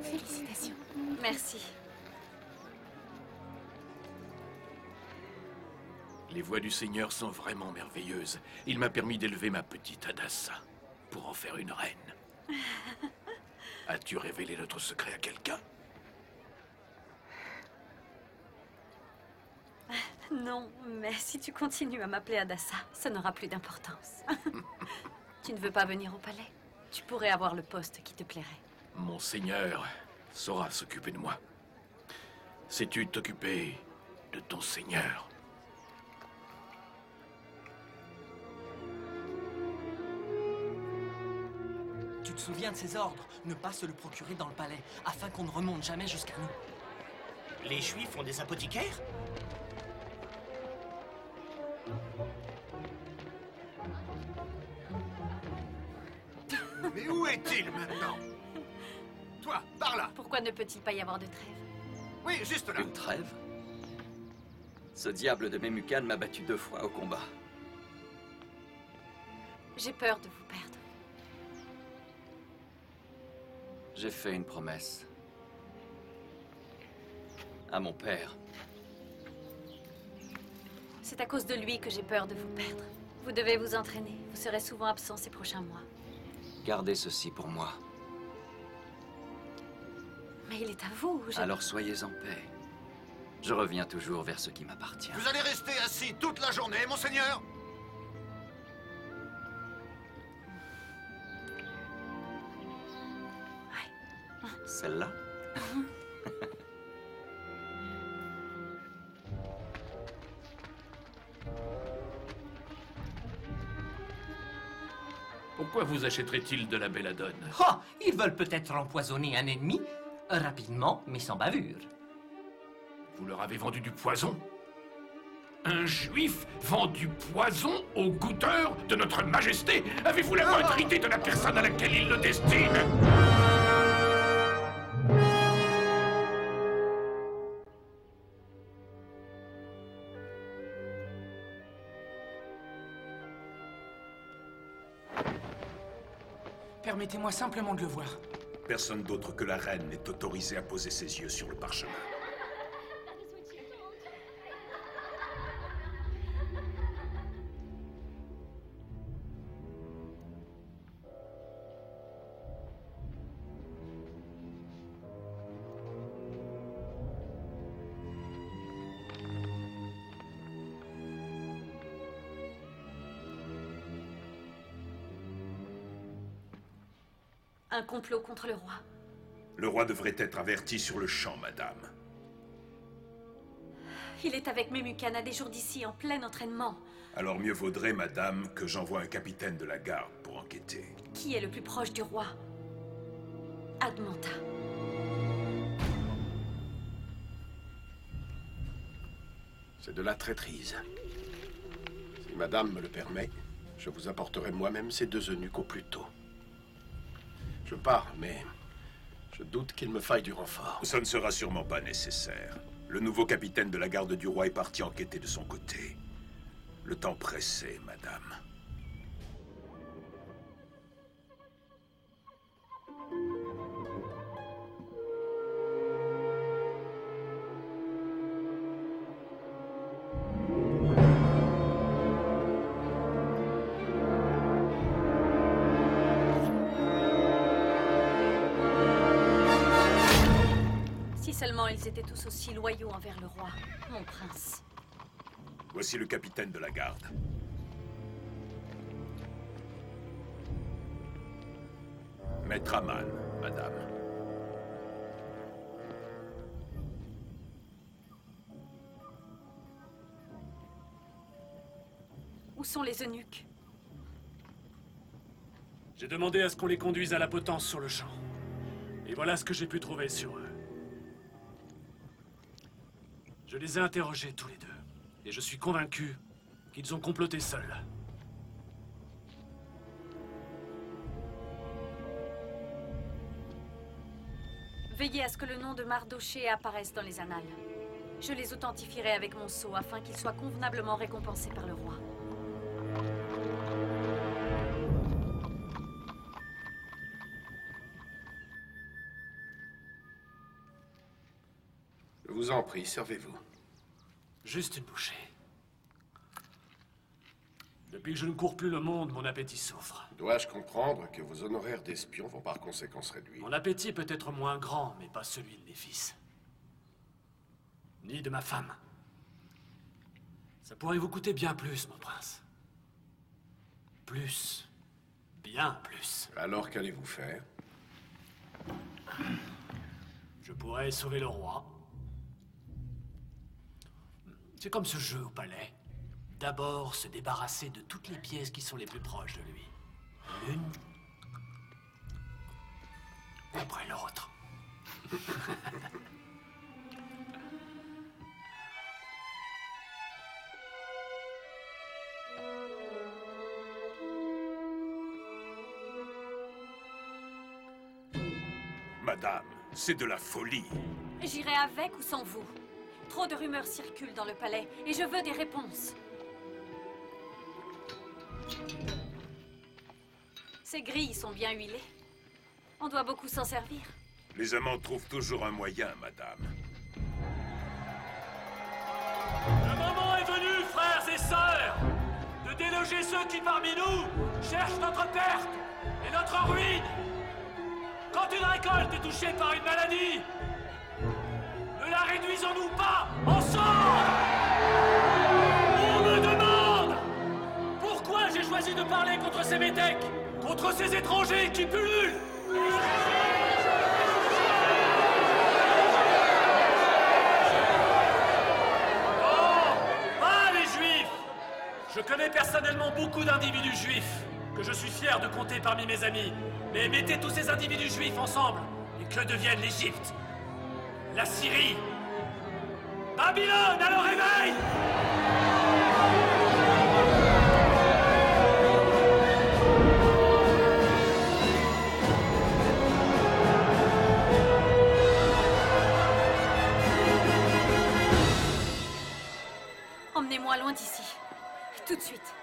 Félicitations. Merci. Les voix du Seigneur sont vraiment merveilleuses. Il m'a permis d'élever ma petite Adassa pour en faire une reine. As-tu révélé notre secret à quelqu'un? Non, mais si tu continues à m'appeler Adassa, ça n'aura plus d'importance. Tu ne veux pas venir au palais? Tu pourrais avoir le poste qui te plairait. Mon Seigneur saura s'occuper de moi. Sais-tu t'occuper de ton Seigneur? Tu te souviens de ses ordres? Ne pas se le procurer dans le palais, afin qu'on ne remonte jamais jusqu'à nous. Les Juifs ont des apothicaires? Mais où est-il maintenant? Toi, par là. Pourquoi ne peut-il pas y avoir de trêve? Oui, juste là. Une trêve? Ce diable de Memucan m'a battu 2 fois au combat. J'ai peur de vous perdre. J'ai fait une promesse. À mon père. C'est à cause de lui que j'ai peur de vous perdre. Vous devez vous entraîner. Vous serez souvent absent ces prochains mois. Gardez ceci pour moi. Mais il est à vous. Alors soyez en paix. Je reviens toujours vers ce qui m'appartient. Vous allez rester assis toute la journée, monseigneur? Celle-là? Pourquoi vous achèterait-il de la belladone? Oh, ils veulent peut-être empoisonner un ennemi, rapidement, mais sans bavure. Vous leur avez vendu du poison? Un juif vend du poison au goûteur de notre majesté? Avez-vous la moindre idée de la personne à laquelle il le destine? Permettez-moi simplement de le voir. Personne d'autre que la reine n'est autorisé à poser ses yeux sur le parchemin. Un complot contre le roi. Le roi devrait être averti sur le champ, madame. Il est avec Memucan à des jours d'ici, en plein entraînement. Alors mieux vaudrait, madame, que j'envoie un capitaine de la garde pour enquêter. Qui est le plus proche du roi? Admanta. C'est de la traîtrise. Si madame me le permet, je vous apporterai moi-même ces 2 eunuques au plus tôt. Je pars, mais Je doute qu'il me faille du renfort. Ça ne sera sûrement pas nécessaire. Le nouveau capitaine de la garde du roi est parti enquêter de son côté. Le temps pressait, madame. Seulement ils étaient tous aussi loyaux envers le roi, mon prince. Voici le capitaine de la garde. Maître Aman, madame. Où sont les eunuques? J'ai demandé à ce qu'on les conduise à la potence sur le champ. Et voilà ce que j'ai pu trouver sur eux. Je les ai interrogés tous les deux, et je suis convaincu qu'ils ont comploté seuls. Veillez à ce que le nom de Mardochée apparaisse dans les annales. Je les authentifierai avec mon sceau afin qu'ils soient convenablement récompensés par le roi. Je vous en prie, servez-vous. Juste une bouchée. Depuis que je ne cours plus le monde, mon appétit souffre. Dois-je comprendre que vos honoraires d'espion vont par conséquent se réduire? Mon appétit peut être moins grand, mais pas celui de mes fils. Ni de ma femme. Ça pourrait vous coûter bien plus, mon prince. Plus. Bien plus. Alors qu'allez-vous faire? Je pourrais sauver le roi. C'est comme ce jeu au palais. D'abord, se débarrasser de toutes les pièces qui sont les plus proches de lui. L'une après l'autre. Madame, c'est de la folie. J'irai avec ou sans vous. Trop de rumeurs circulent dans le palais, et je veux des réponses. Ces grilles sont bien huilées. On doit beaucoup s'en servir. Les amants trouvent toujours un moyen, madame. Le moment est venu, frères et sœurs, de déloger ceux qui parmi nous cherchent notre perte et notre ruine. Quand une récolte est touchée par une maladie, ne la réduisons-nous pas ensemble? On me demande pourquoi j'ai choisi de parler contre ces métèques, contre ces étrangers qui pullulent. Non, pas les juifs. Je connais personnellement beaucoup d'individus juifs que je suis fier de compter parmi mes amis. Mais mettez tous ces individus juifs ensemble, et que devienne l'Égypte? La Syrie? Babylone à le réveil! Emmenez-moi loin d'ici. Tout de suite.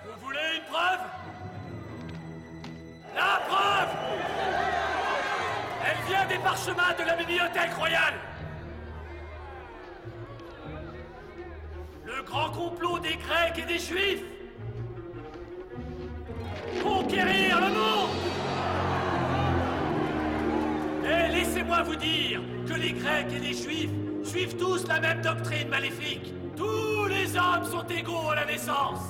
Vous voulez une preuve? La preuve! Elle vient des parchemins de la bibliothèque royale. Le grand complot des Grecs et des Juifs. Conquérir le monde! Et laissez-moi vous dire que les Grecs et les Juifs suivent tous la même doctrine maléfique. Tous les hommes sont égaux à la naissance.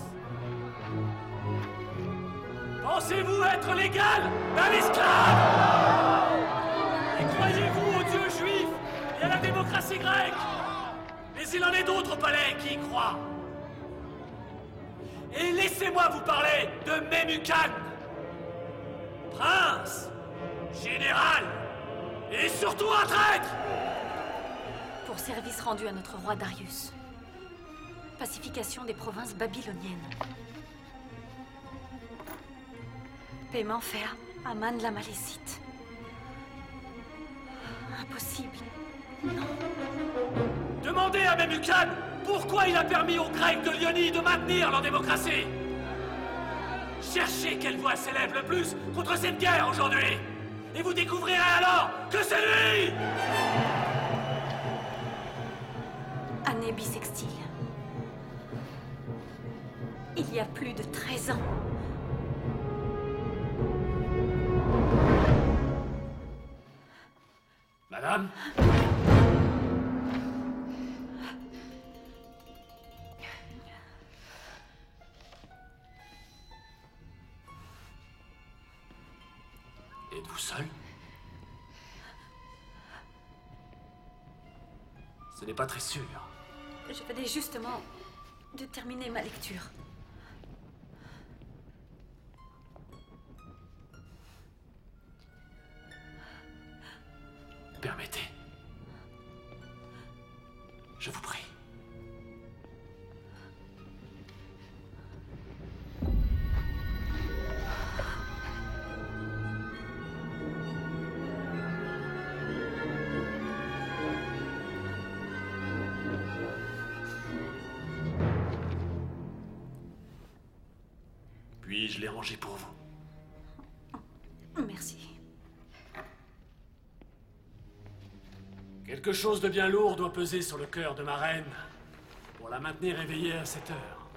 Pensez-vous être l'égal d'un esclave? Et croyez-vous aux dieux juifs et à la démocratie grecque? Mais il en est d'autres au palais qui y croient. Et laissez-moi vous parler de Memucan, prince, général et surtout un traître. Pour service rendu à notre roi Darius. Pacification des provinces babyloniennes. Paiement fait à Aman la Malécite. Impossible. Demandez à Memucan pourquoi il a permis aux Grecs de Lyonie de maintenir leur démocratie. Cherchez quelle voix s'élève le plus contre cette guerre aujourd'hui. Et vous découvrirez alors que c'est lui! Année bissextile. Il y a plus de 13 ans. Madame? Êtes-vous seul? Ce n'est pas très sûr. Je venais justement de terminer ma lecture. Permettez. Je vous prie. Puis-je les ranger pour vous? Merci. Quelque chose de bien lourd doit peser sur le cœur de ma reine pour la maintenir éveillée à cette heure.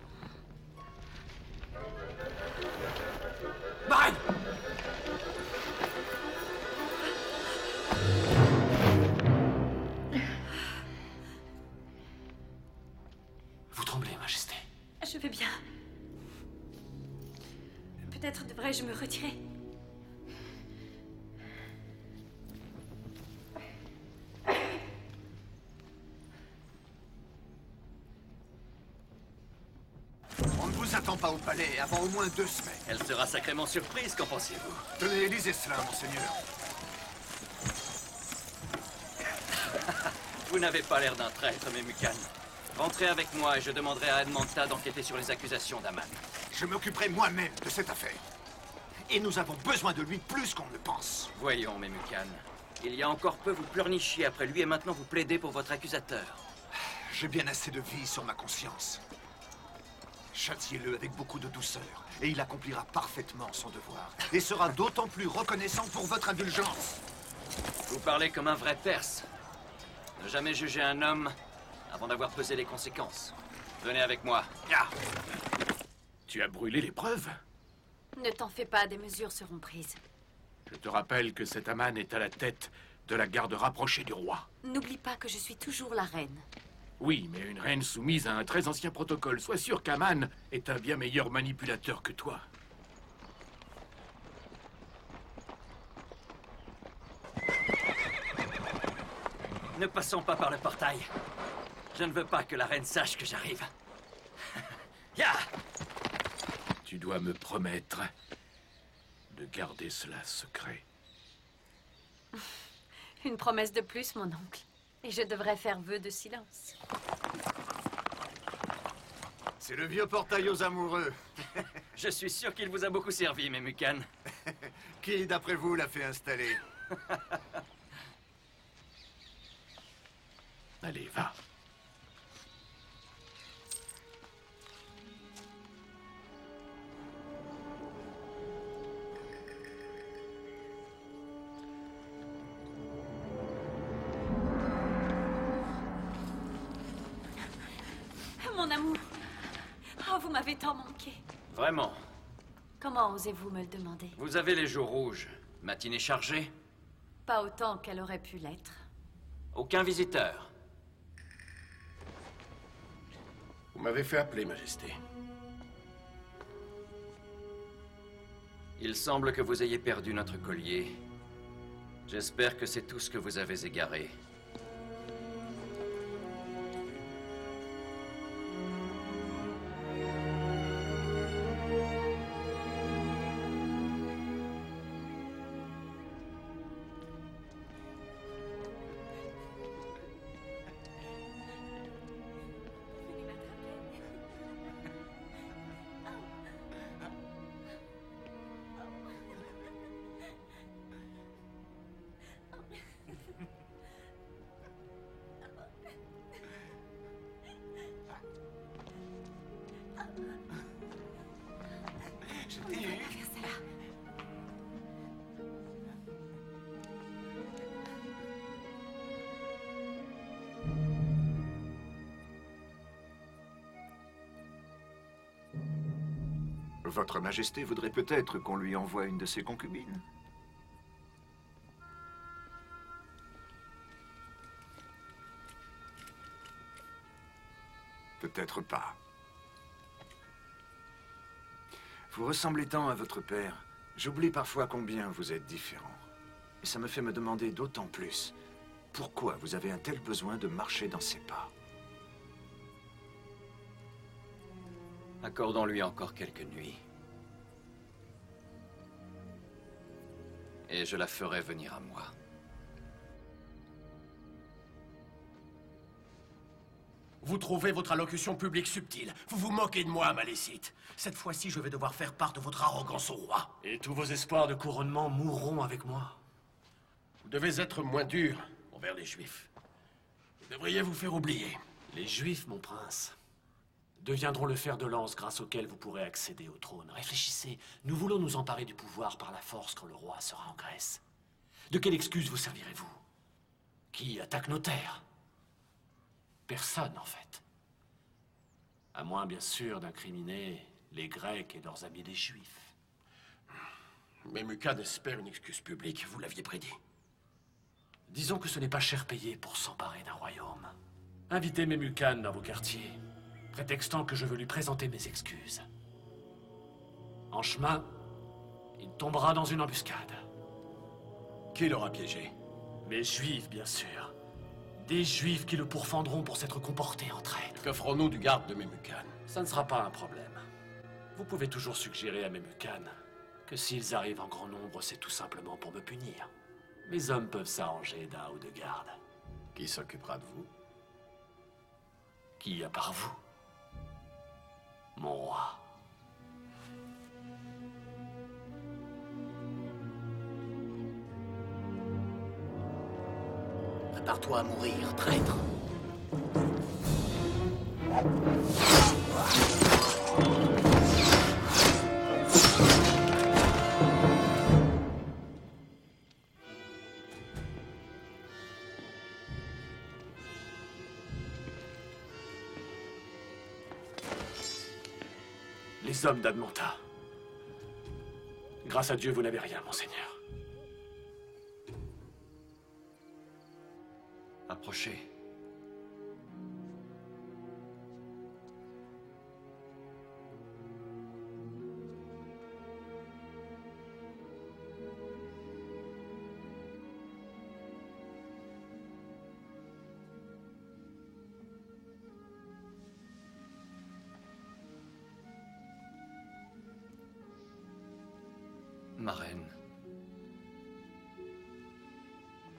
Ma reine! Vous tremblez, Majesté. Je vais bien. Peut-être devrais-je me retirer. On ne vous attend pas au palais avant au moins 2 semaines. Elle sera sacrément surprise, qu'en pensez-vous? Tenez, lisez cela, monseigneur. Vous n'avez pas l'air d'un traître, Memucan. Rentrez avec moi et je demanderai à Admanta d'enquêter sur les accusations d'Aman. Je m'occuperai moi-même de cette affaire. Et nous avons besoin de lui plus qu'on ne le pense. Voyons, Memucan. Il y a encore peu, vous pleurnichiez après lui et maintenant vous plaidez pour votre accusateur. J'ai bien assez de vie sur ma conscience. Châtiez-le avec beaucoup de douceur, et il accomplira parfaitement son devoir. Et sera d'autant plus reconnaissant pour votre indulgence. Vous parlez comme un vrai Perse. Ne jamais juger un homme avant d'avoir pesé les conséquences. Venez avec moi. Tu as brûlé les preuves? Ne t'en fais pas, des mesures seront prises. Je te rappelle que cet Aman est à la tête de la garde rapprochée du roi. N'oublie pas que je suis toujours la reine. Oui, mais une reine soumise à un très ancien protocole. Sois sûr qu'Aman est un bien meilleur manipulateur que toi. Ne passons pas par le portail. Je ne veux pas que la reine sache que j'arrive. Ya! Tu dois me promettre de garder cela secret. Une promesse de plus, mon oncle. Et je devrais faire vœu de silence. C'est le vieux portail aux amoureux. Je suis sûr qu'il vous a beaucoup servi, Memucan. Qui, d'après vous, l'a fait installer? Allez, va. Mon amour. Oh, vous m'avez tant manqué. Vraiment. Comment osez-vous me le demander? Vous avez les jours rouges. Matinée chargée? Pas autant qu'elle aurait pu l'être. Aucun visiteur. Vous m'avez fait appeler, Majesté. Il semble que vous ayez perdu notre collier. J'espère que c'est tout ce que vous avez égaré. Je t'ai eu. Votre Majesté voudrait peut-être qu'on lui envoie une de ses concubines? Peut-être pas. Vous ressemblez tant à votre père. J'oublie parfois combien vous êtes différents. Et ça me fait me demander d'autant plus pourquoi vous avez un tel besoin de marcher dans ses pas. Accordons-lui encore quelques nuits. Et je la ferai venir à moi. Vous trouvez votre allocution publique subtile. Vous vous moquez de moi, Malécite. Cette fois-ci, je vais devoir faire part de votre arrogance au roi. Et tous vos espoirs de couronnement mourront avec moi. Vous devez être moins dur envers les Juifs. Vous devriez vous faire oublier. Les Juifs, mon prince, deviendront le fer de lance grâce auquel vous pourrez accéder au trône. Réfléchissez, nous voulons nous emparer du pouvoir par la force quand le roi sera en Grèce. De quelle excuse vous servirez-vous? Qui attaque nos terres? Personne, en fait. À moins, bien sûr, d'incriminer les Grecs et leurs amis les Juifs. Mais Mukan espère une excuse publique, vous l'aviez prédit. Disons que ce n'est pas cher payé pour s'emparer d'un royaume. Invitez Memucan dans vos quartiers, prétextant que je veux lui présenter mes excuses. En chemin, il tombera dans une embuscade. Qui l'aura piégé? Les Juifs, bien sûr. Des Juifs qui le pourfendront pour s'être comporté en traître. Que ferons-nous du garde de Memucan? Ça ne sera pas un problème. Vous pouvez toujours suggérer à Memucan que s'ils arrivent en grand nombre, c'est tout simplement pour me punir. Mes hommes peuvent s'arranger d'un ou deux gardes. Qui s'occupera de vous? Qui, à part vous? Mon roi. Prépare-toi à mourir, traître. Les hommes d'Admanta. Grâce à Dieu, vous n'avez rien, monseigneur. Approchez. Ma reine.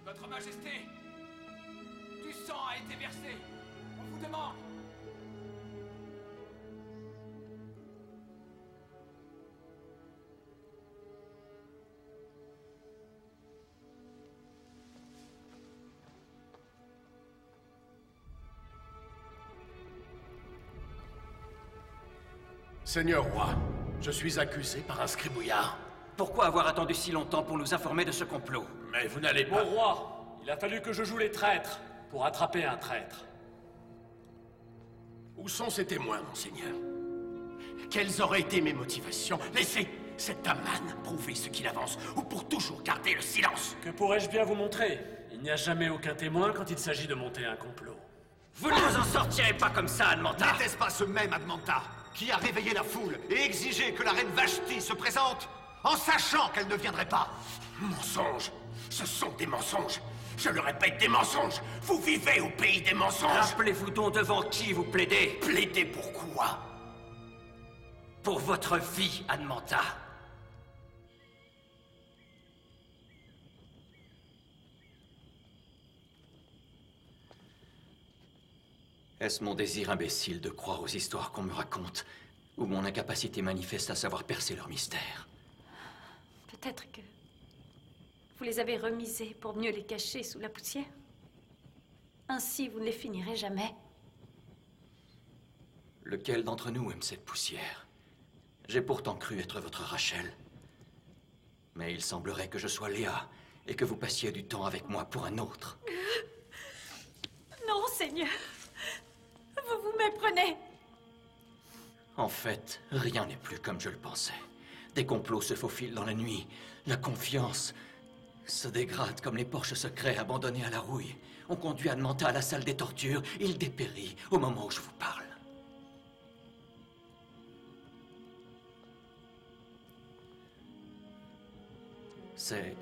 Votre Majesté, du sang a été versé. On vous demande. Seigneur roi, je suis accusé par un scribouillard. Pourquoi avoir attendu si longtemps pour nous informer de ce complot? Mais vous n'allez pas... Mon roi, il a fallu que je joue les traîtres pour attraper un traître. Où sont ces témoins, monseigneur? Quelles auraient été mes motivations? Laissez cet Aman prouver ce qu'il avance, ou pour toujours garder le silence. Que pourrais-je bien vous montrer? Il n'y a jamais aucun témoin quand il s'agit de monter un complot. Vous ne vous en sortirez pas comme ça, Admanta! N'était-ce pas ce même Admanta qui a réveillé la foule et exigé que la reine Vashti se présente, en sachant qu'elle ne viendrait pas? Mensonges! Ce sont des mensonges! Je le répète, des mensonges! Vous vivez au pays des mensonges! Rappelez-vous donc devant qui vous plaidez! Plaidez pourquoi? Pour votre vie, Admanta! Est-ce mon désir imbécile de croire aux histoires qu'on me raconte, ou mon incapacité manifeste à savoir percer leur mystère? Peut-être que vous les avez remisés pour mieux les cacher sous la poussière. Ainsi, vous ne les finirez jamais. Lequel d'entre nous aime cette poussière? J'ai pourtant cru être votre Rachel. Mais il semblerait que je sois Léa et que vous passiez du temps avec moi pour un autre. Non, Seigneur. Vous vous méprenez. En fait, rien n'est plus comme je le pensais. Des complots se faufilent dans la nuit. La confiance se dégrade comme les porches secrets abandonnés à la rouille. On conduit Admanta à la salle des tortures. Il dépérit au moment où je vous parle. C'est...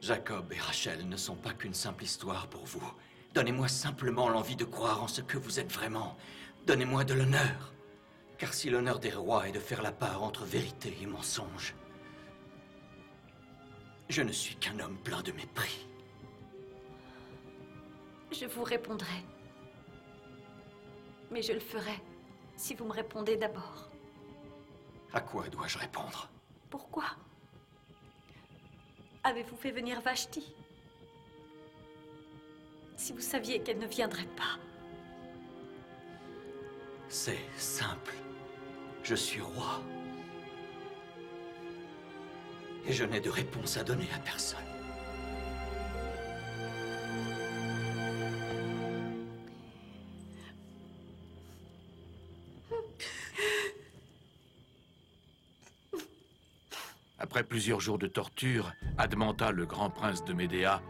Jacob et Rachel ne sont pas qu'une simple histoire pour vous. Donnez-moi simplement l'envie de croire en ce que vous êtes vraiment. Donnez-moi de l'honneur. Car si l'honneur des rois est de faire la part entre vérité et mensonge, je ne suis qu'un homme plein de mépris. Je vous répondrai. Mais je le ferai si vous me répondez d'abord. À quoi dois-je répondre? Pourquoi avez-vous fait venir Vashti? Si vous saviez qu'elle ne viendrait pas. C'est simple. Je suis roi. Et je n'ai de réponse à donner à personne. Après plusieurs jours de torture, Admanta, le grand prince de Médéa,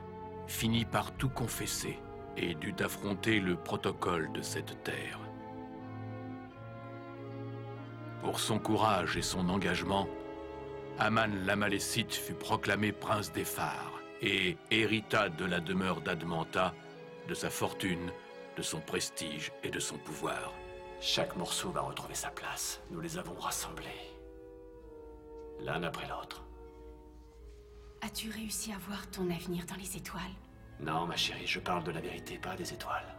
finit par tout confesser et dut affronter le protocole de cette terre. Pour son courage et son engagement, Aman l'Amalécite fut proclamé prince des phares et hérita de la demeure d'Admanta, de sa fortune, de son prestige et de son pouvoir. Chaque morceau va retrouver sa place. Nous les avons rassemblés. L'un après l'autre. As-tu réussi à voir ton avenir dans les étoiles? Non, ma chérie, je parle de la vérité, pas des étoiles.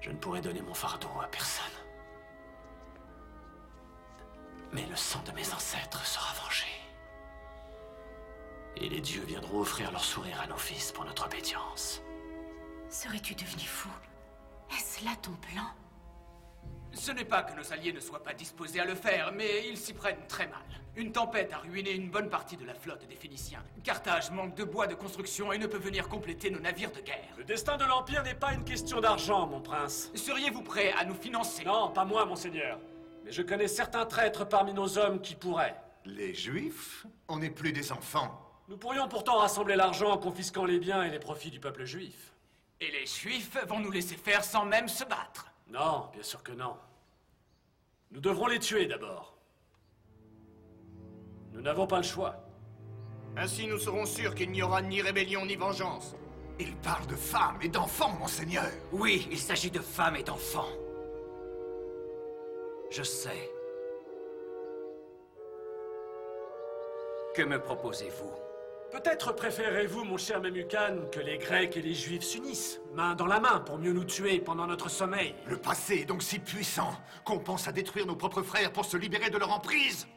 Je ne pourrai donner mon fardeau à personne. Mais le sang de mes ancêtres sera vengé. Et les dieux viendront offrir leur sourire à nos fils pour notre obédience. Serais-tu devenu fou? Est-ce là ton plan? Ce n'est pas que nos alliés ne soient pas disposés à le faire, mais ils s'y prennent très mal. Une tempête a ruiné une bonne partie de la flotte des Phéniciens. Carthage manque de bois de construction et ne peut venir compléter nos navires de guerre. Le destin de l'Empire n'est pas une question d'argent, mon prince. Seriez-vous prêt à nous financer? Non, pas moi, monseigneur. Mais je connais certains traîtres parmi nos hommes qui pourraient. Les Juifs? On n'est plus des enfants. Nous pourrions pourtant rassembler l'argent en confisquant les biens et les profits du peuple juif. Et les Juifs vont nous laisser faire sans même se battre? Non, bien sûr que non. Nous devrons les tuer d'abord. Nous n'avons pas le choix. Ainsi, nous serons sûrs qu'il n'y aura ni rébellion ni vengeance. Il parle de femmes et d'enfants, monseigneur. Oui, il s'agit de femmes et d'enfants. Je sais. Que me proposez-vous? Peut-être préférez-vous, mon cher Memucan, que les Grecs et les Juifs s'unissent, main dans la main, pour mieux nous tuer pendant notre sommeil. Le passé est donc si puissant qu'on pense à détruire nos propres frères pour se libérer de leur emprise.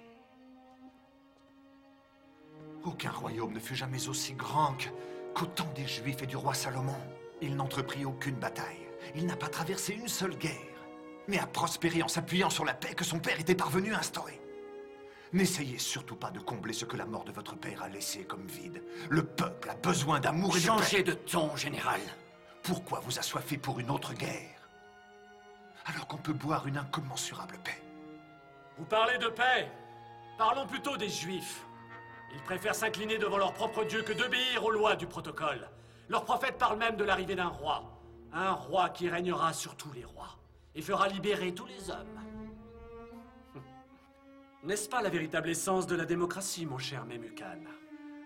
Aucun royaume ne fut jamais aussi grand qu'au temps des Juifs et du roi Salomon. Il n'entreprit aucune bataille. Il n'a pas traversé une seule guerre, mais a prospéré en s'appuyant sur la paix que son père était parvenu à instaurer. N'essayez surtout pas de combler ce que la mort de votre père a laissé comme vide. Le peuple a besoin d'amour et de paix. Changez de ton, général. Pourquoi vous assoiffer pour une autre guerre, alors qu'on peut boire une incommensurable paix? Vous parlez de paix. Parlons plutôt des Juifs. Ils préfèrent s'incliner devant leur propre Dieu que d'obéir aux lois du protocole. Leur prophète parle même de l'arrivée d'un roi. Un roi qui régnera sur tous les rois et fera libérer tous les hommes. N'est-ce pas la véritable essence de la démocratie, mon cher Memucan?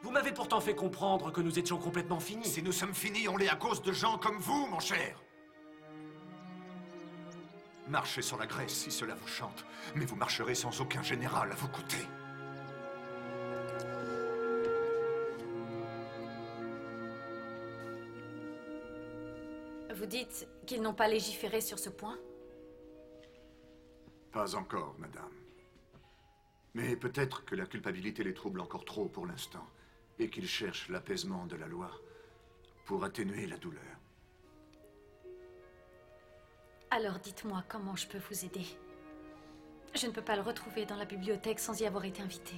Vous m'avez pourtant fait comprendre que nous étions complètement finis. Si nous sommes finis, on l'est à cause de gens comme vous, mon cher. Marchez sur la Grèce si cela vous chante, mais vous marcherez sans aucun général à vos côtés. Vous dites qu'ils n'ont pas légiféré sur ce point? Pas encore, madame. Mais peut-être que la culpabilité les trouble encore trop pour l'instant, et qu'ils cherchent l'apaisement de la loi pour atténuer la douleur. Alors dites-moi comment je peux vous aider. Je ne peux pas le retrouver dans la bibliothèque sans y avoir été invitée.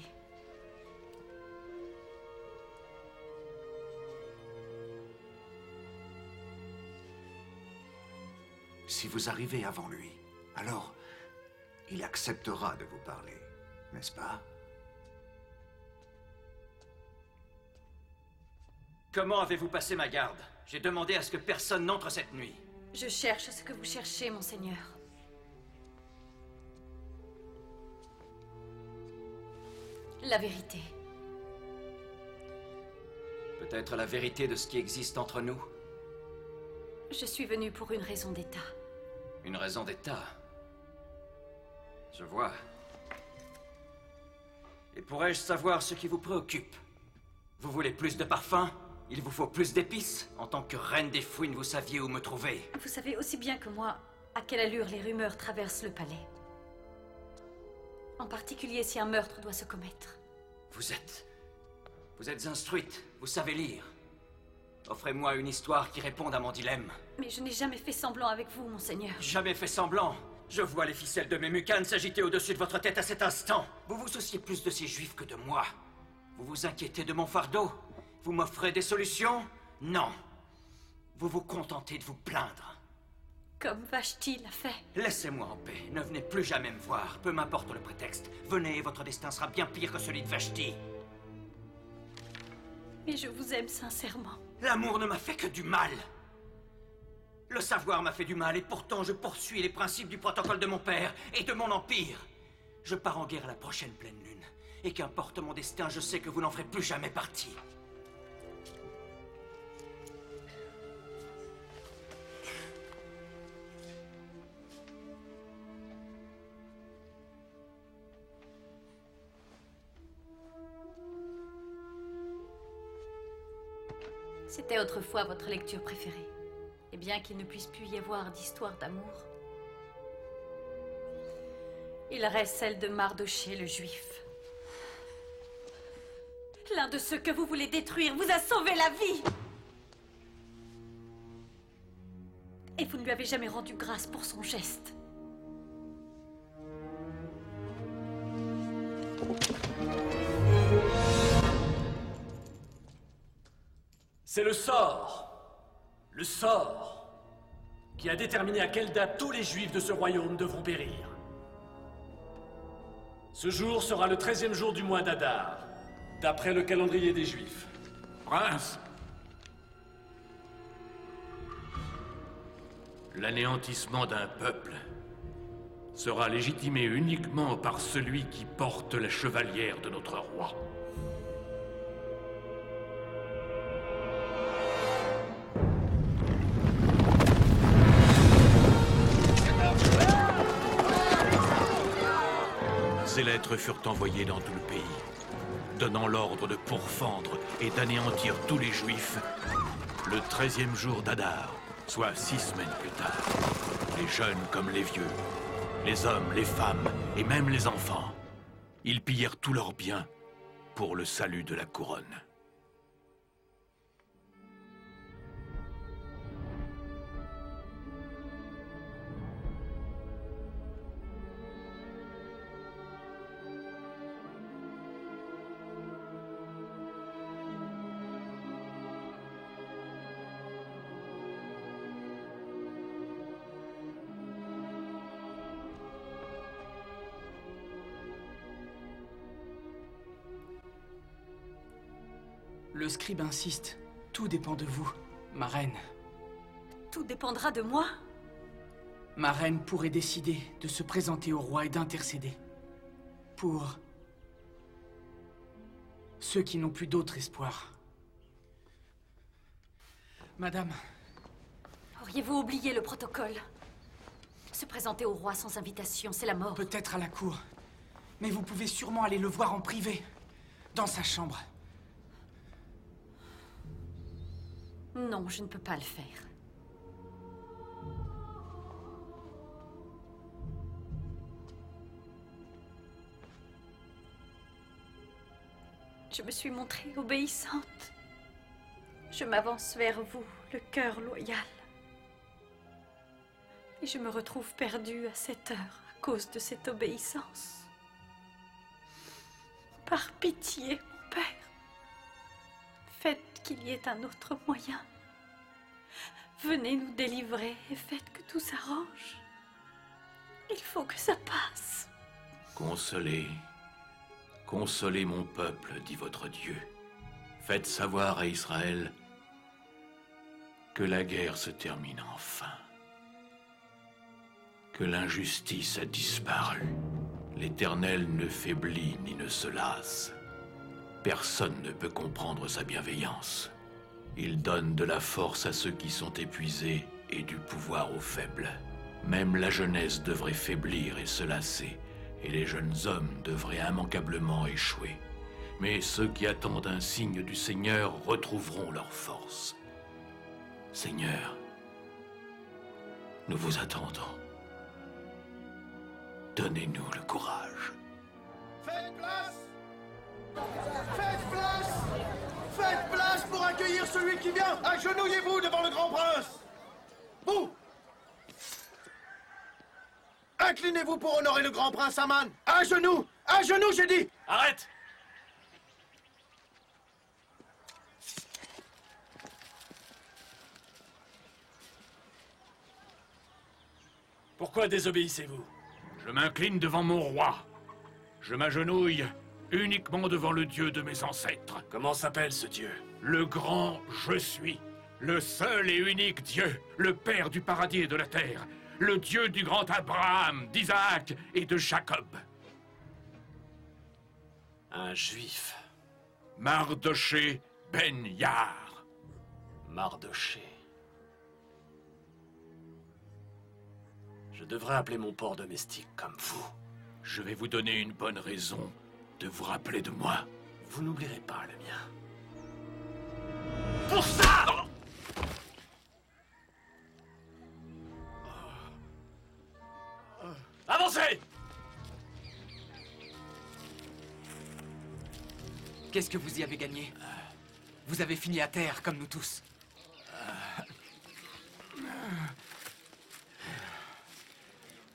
Si vous arrivez avant lui, alors il acceptera de vous parler, n'est-ce pas? Comment avez-vous passé ma garde? J'ai demandé à ce que personne n'entre cette nuit. Je cherche ce que vous cherchez, monseigneur. La vérité. Peut-être la vérité de ce qui existe entre nous? Je suis venue pour une raison d'État. Une raison d'État? Je vois. Et pourrais-je savoir ce qui vous préoccupe? Vous voulez plus de parfum? Il vous faut plus d'épices? En tant que reine des fouines, vous saviez où me trouver. Vous savez aussi bien que moi à quelle allure les rumeurs traversent le palais. En particulier si un meurtre doit se commettre. Vous êtes instruite, vous savez lire. Offrez-moi une histoire qui réponde à mon dilemme. Mais je n'ai jamais fait semblant avec vous, monseigneur. Jamais fait semblant. Je vois les ficelles de mes mucanes s'agiter au-dessus de votre tête à cet instant. Vous vous souciez plus de ces juifs que de moi. Vous vous inquiétez de mon fardeau. Vous m'offrez des solutions? Non. Vous vous contentez de vous plaindre. Comme Vashti l'a fait. Laissez-moi en paix. Ne venez plus jamais me voir. Peu m'importe le prétexte. Venez et votre destin sera bien pire que celui de Vashti. Mais je vous aime sincèrement. L'amour ne m'a fait que du mal. Le savoir m'a fait du mal et pourtant je poursuis les principes du protocole de mon père et de mon empire. Je pars en guerre à la prochaine pleine lune. Et qu'importe mon destin, je sais que vous n'en ferez plus jamais partie. C'était autrefois votre lecture préférée. Et bien qu'il ne puisse plus y avoir d'histoire d'amour, il reste celle de Mardochée le Juif. L'un de ceux que vous voulez détruire vous a sauvé la vie. Et vous ne lui avez jamais rendu grâce pour son geste. C'est le sort qui a déterminé à quelle date tous les Juifs de ce royaume devront périr. Ce jour sera le 13e jour du mois d'Adar, d'après le calendrier des Juifs. Prince, l'anéantissement d'un peuple sera légitimé uniquement par celui qui porte la chevalière de notre roi. Ces lettres furent envoyées dans tout le pays, donnant l'ordre de pourfendre et d'anéantir tous les Juifs le 13e jour d'Adar, soit 6 semaines plus tard. Les jeunes comme les vieux, les hommes, les femmes et même les enfants. Ils pillèrent tous leurs biens pour le salut de la couronne. Le scribe insiste. Tout dépend de vous, ma reine. Tout dépendra de moi. Ma reine pourrait décider de se présenter au roi et d'intercéder. Pour ceux qui n'ont plus d'autre espoir. Madame. Auriez-vous oublié le protocole? Se présenter au roi sans invitation, c'est la mort. Peut-être à la cour. Mais vous pouvez sûrement aller le voir en privé. Dans sa chambre. Non, je ne peux pas le faire. Je me suis montrée obéissante. Je m'avance vers vous, le cœur loyal. Et Et je me retrouve perdue à cette heure à cause de cette obéissance. Par pitié, mon père, faites qu'il y ait un autre moyen. Venez nous délivrer et faites que tout s'arrange. Il faut que ça passe. Consolez, consolez mon peuple, dit votre Dieu. Faites savoir à Israël que la guerre se termine enfin. Que l'injustice a disparu. L'Éternel ne faiblit ni ne se lasse. Personne ne peut comprendre sa bienveillance. Il donne de la force à ceux qui sont épuisés et du pouvoir aux faibles. Même la jeunesse devrait faiblir et se lasser, et les jeunes hommes devraient immanquablement échouer. Mais ceux qui attendent un signe du Seigneur retrouveront leur force. Seigneur, nous vous attendons. Donnez-nous le courage. Faites place! Faites place! Faites place pour accueillir celui qui vient! Agenouillez-vous devant le grand prince! Vous! Inclinez-vous pour honorer le grand prince Aman! À genoux! À genoux, j'ai dit! Arrête! Pourquoi désobéissez-vous? Je m'incline devant mon roi. Je m'agenouille uniquement devant le Dieu de mes ancêtres. Comment s'appelle ce Dieu? Le grand Je suis. Le seul et unique Dieu, le Père du paradis et de la terre. Le Dieu du grand Abraham, d'Isaac et de Jacob. Un juif. Mardoché Ben Yar. Mardoché. Je devrais appeler mon porc domestique comme vous. Je vais vous donner une bonne raison de vous rappeler de moi. Vous n'oublierez pas le mien. Pour ça! Avancez! Qu'est-ce que vous y avez gagné? Vous avez fini à terre, comme nous tous.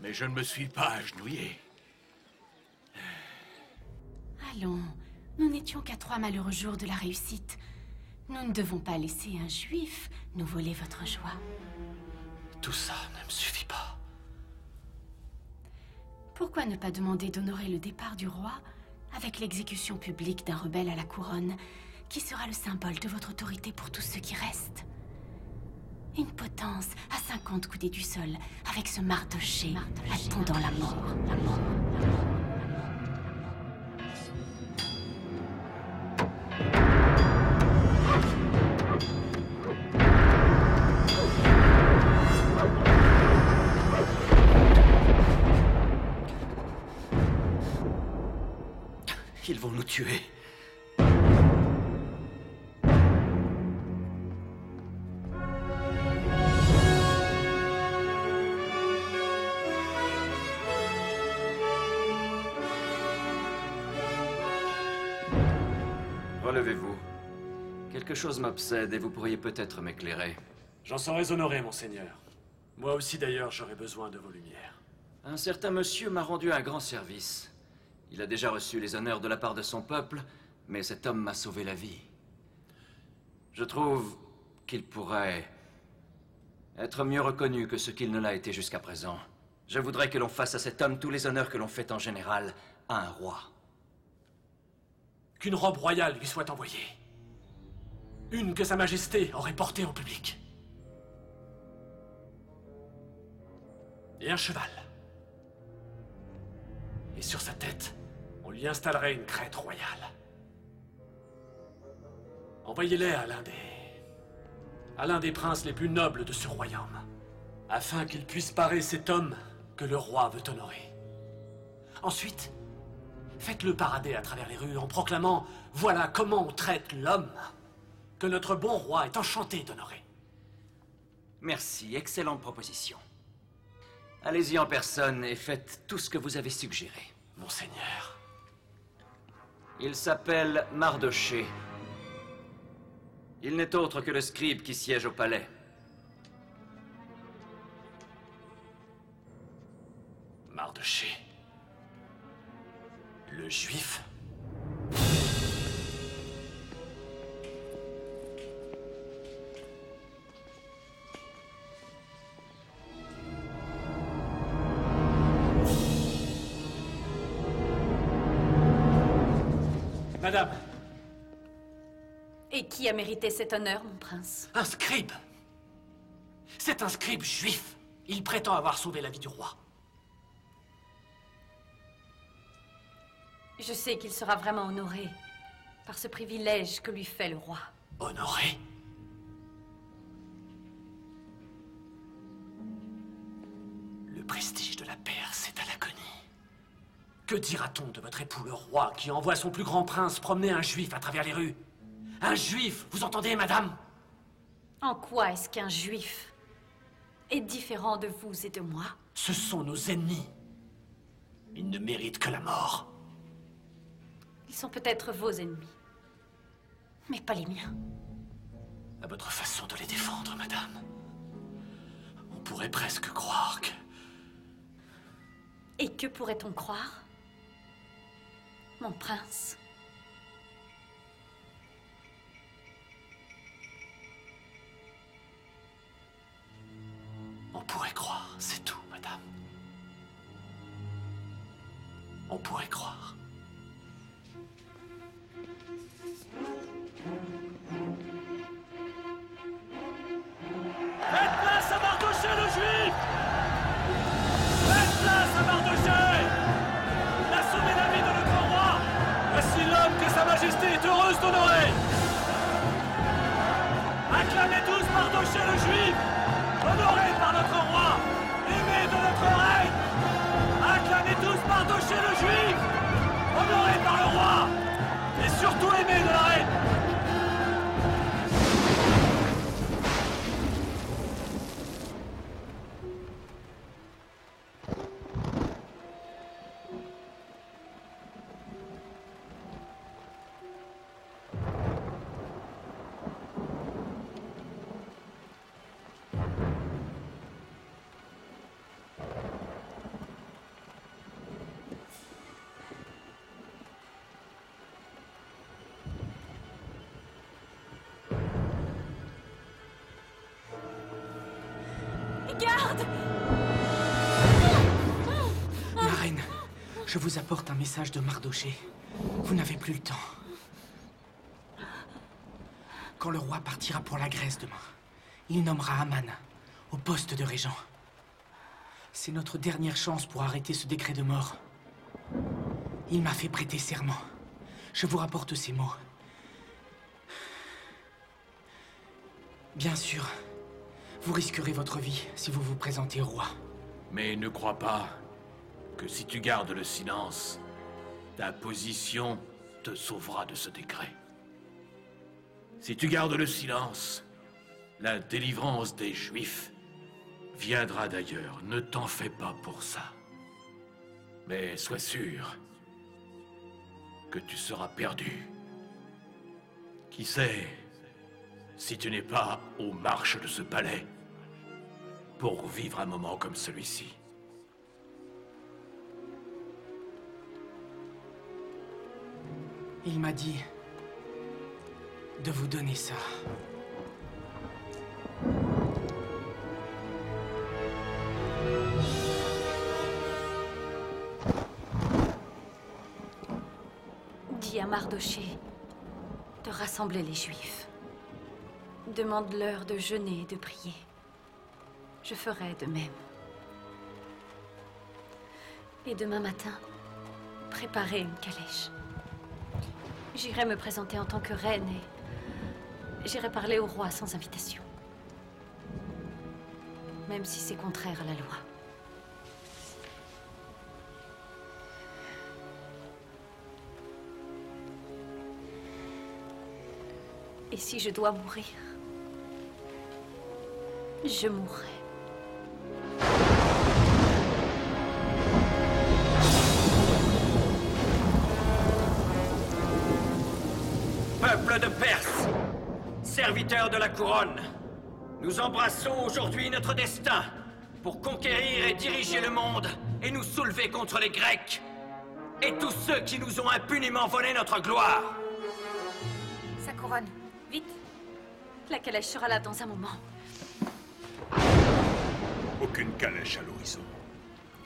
Mais je ne me suis pas agenouillé. Allons, nous n'étions qu'à 3 malheureux jours de la réussite. Nous ne devons pas laisser un juif nous voler votre joie. Tout ça ne me suffit pas. Pourquoi ne pas demander d'honorer le départ du roi avec l'exécution publique d'un rebelle à la couronne, qui sera le symbole de votre autorité pour tous ceux qui restent? Une potence à 50 coudées du sol, avec ce Mardoché attendant la mort. Ils vont nous tuer. Relevez-vous. Quelque chose m'obsède et vous pourriez peut-être m'éclairer. J'en serais honoré, monseigneur. Moi aussi, d'ailleurs, j'aurais besoin de vos lumières. Un certain monsieur m'a rendu un grand service. Il a déjà reçu les honneurs de la part de son peuple, mais cet homme m'a sauvé la vie. Je trouve qu'il pourrait être mieux reconnu que ce qu'il ne l'a été jusqu'à présent. Je voudrais que l'on fasse à cet homme tous les honneurs que l'on fait en général à un roi. Qu'une robe royale lui soit envoyée. Une que Sa Majesté aurait portée en public. Et un cheval. Et sur sa tête, on lui installerait une crête royale. Envoyez-les à l'un des princes les plus nobles de ce royaume, afin qu'il puisse parer cet homme que le roi veut honorer. Ensuite, faites-le parader à travers les rues en proclamant « Voilà comment on traite l'homme que notre bon roi est enchanté d'honorer. » Merci, excellente proposition. Allez-y en personne et faites tout ce que vous avez suggéré. Monseigneur. Il s'appelle Mardoché. Il n'est autre que le scribe qui siège au palais. Mardoché. Le juif? Madame. Et qui a mérité cet honneur, mon prince? Un scribe. C'est un scribe juif. Il prétend avoir sauvé la vie du roi. Je sais qu'il sera vraiment honoré par ce privilège que lui fait le roi. Honoré? Le prestige de la Perse est à l'agonie. Que dira-t-on de votre époux le roi qui envoie son plus grand prince promener un juif à travers les rues? Un juif, vous entendez, madame? En quoi est-ce qu'un juif est différent de vous et de moi? Ce sont nos ennemis. Ils ne méritent que la mort. Ils sont peut-être vos ennemis, mais pas les miens. À votre façon de les défendre, madame, on pourrait presque croire que... Et que pourrait-on croire, mon prince? On pourrait croire, c'est tout, madame. On pourrait croire. Faites place à Mardoché le juif! Faites place à Mardoché! Il a sauvé la vie de notre roi! Voici l'homme que sa majesté est heureuse d'honorer! Acclamez tous Mardoché le juif! Honoré par notre roi! Aimé de notre reine! Acclamez tous Mardoché le juif! Honoré par le roi! Et surtout aimé de la reine! Garde! Ma reine, je vous apporte un message de Mardoché. Vous n'avez plus le temps. Quand le roi partira pour la Grèce demain, il nommera Aman au poste de régent. C'est notre dernière chance pour arrêter ce décret de mort. Il m'a fait prêter serment. Je vous rapporte ces mots. Bien sûr, vous risquerez votre vie si vous vous présentez au roi. Mais ne crois pas que si tu gardes le silence, ta position te sauvera de ce décret. Si tu gardes le silence, la délivrance des Juifs viendra d'ailleurs. Ne t'en fais pas pour ça. Mais sois sûr que tu seras perdu. Qui sait si tu n'es pas aux marches de ce palais pour vivre un moment comme celui-ci. Il m'a dit de vous donner ça. Dis à Mardoché de rassembler les Juifs. Demande-leur de jeûner et de prier. Je ferai de même. Et demain matin, préparez une calèche. J'irai me présenter en tant que reine et j'irai parler au roi sans invitation. Même si c'est contraire à la loi. Et si je dois mourir, je mourrai. Peuple de Perse, serviteurs de la couronne, nous embrassons aujourd'hui notre destin pour conquérir et diriger le monde et nous soulever contre les Grecs et tous ceux qui nous ont impunément volé notre gloire. Sa couronne, vite. La calèche sera là dans un moment. Aucune calèche à l'horizon.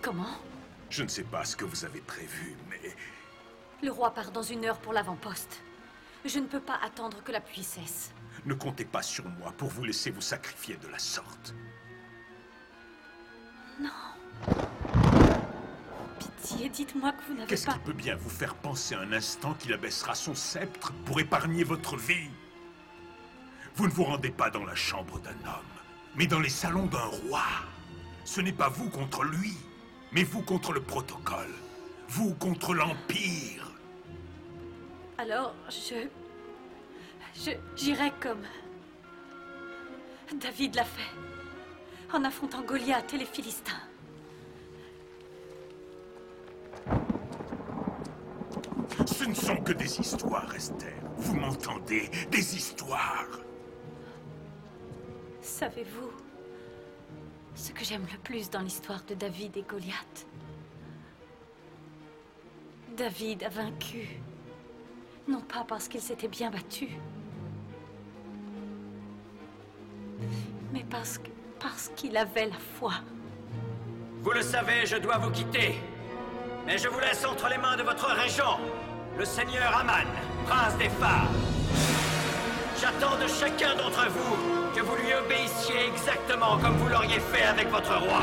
Comment? Je ne sais pas ce que vous avez prévu, mais... Le roi part dans 1 heure pour l'avant-poste. Je ne peux pas attendre que la pluie cesse. Ne comptez pas sur moi pour vous laisser vous sacrifier de la sorte. Non. Pitié, dites-moi que vous n'avez pas... Qu'est-ce qui peut bien vous faire penser un instant qu'il abaissera son sceptre pour épargner votre vie? Vous ne vous rendez pas dans la chambre d'un homme, mais dans les salons d'un roi. Ce n'est pas vous contre lui, mais vous contre le protocole. Vous contre l'Empire. Alors, j'irai comme... David l'a fait, en affrontant Goliath et les Philistins. Ce ne sont que des histoires, Esther. Vous m'entendez? Des histoires. Savez-vous ce que j'aime le plus dans l'histoire de David et Goliath? David a vaincu, non pas parce qu'il s'était bien battu, mais parce qu'il avait la foi. Vous le savez, je dois vous quitter. Mais je vous laisse entre les mains de votre régent, le seigneur Aman, prince des phares. J'attends de chacun d'entre vous que vous lui obéissiez exactement comme vous l'auriez fait avec votre roi.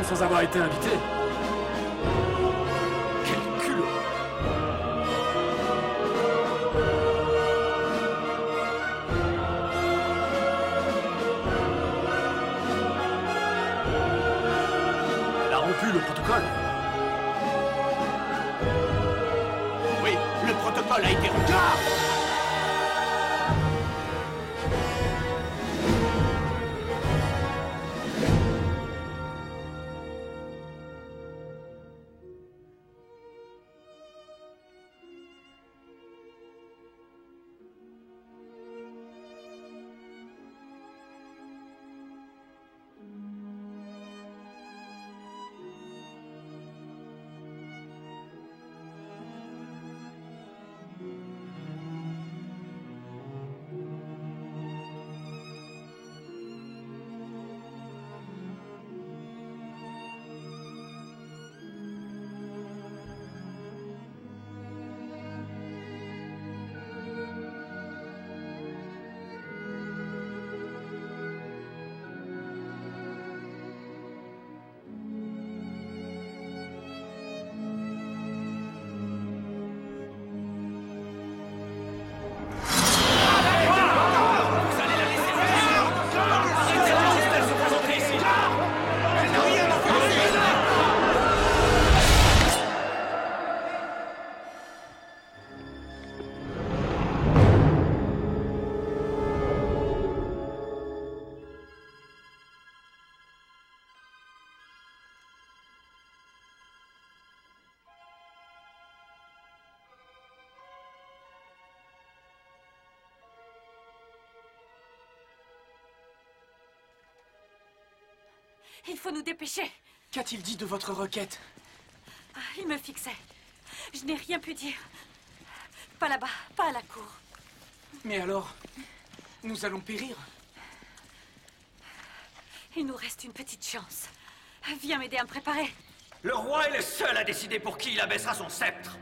Sans avoir été invité. Quel culot! Elle a rompu le protocole. Oui, le protocole a été rompu. Il faut nous dépêcher. Qu'a-t-il dit de votre requête? Il me fixait. Je n'ai rien pu dire. Pas là-bas, pas à la cour. Mais alors, nous allons périr. Il nous reste une petite chance. Viens m'aider à me préparer. Le roi est le seul à décider pour qui il abaissera son sceptre.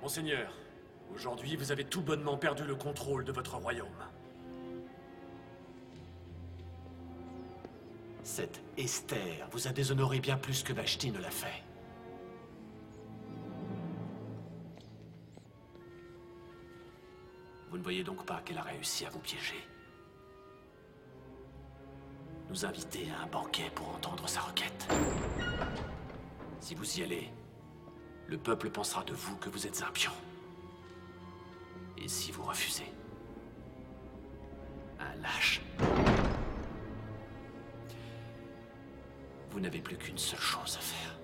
Monseigneur, aujourd'hui vous avez tout bonnement perdu le contrôle de votre royaume. Cette Esther vous a déshonoré bien plus que Vashti ne l'a fait. Vous ne voyez donc pas qu'elle a réussi à vous piéger? Nous inviter à un banquet pour entendre sa requête. Si vous y allez, le peuple pensera de vous que vous êtes un pion. Et si vous refusez, un lâche. Vous n'avez plus qu'une seule chose à faire.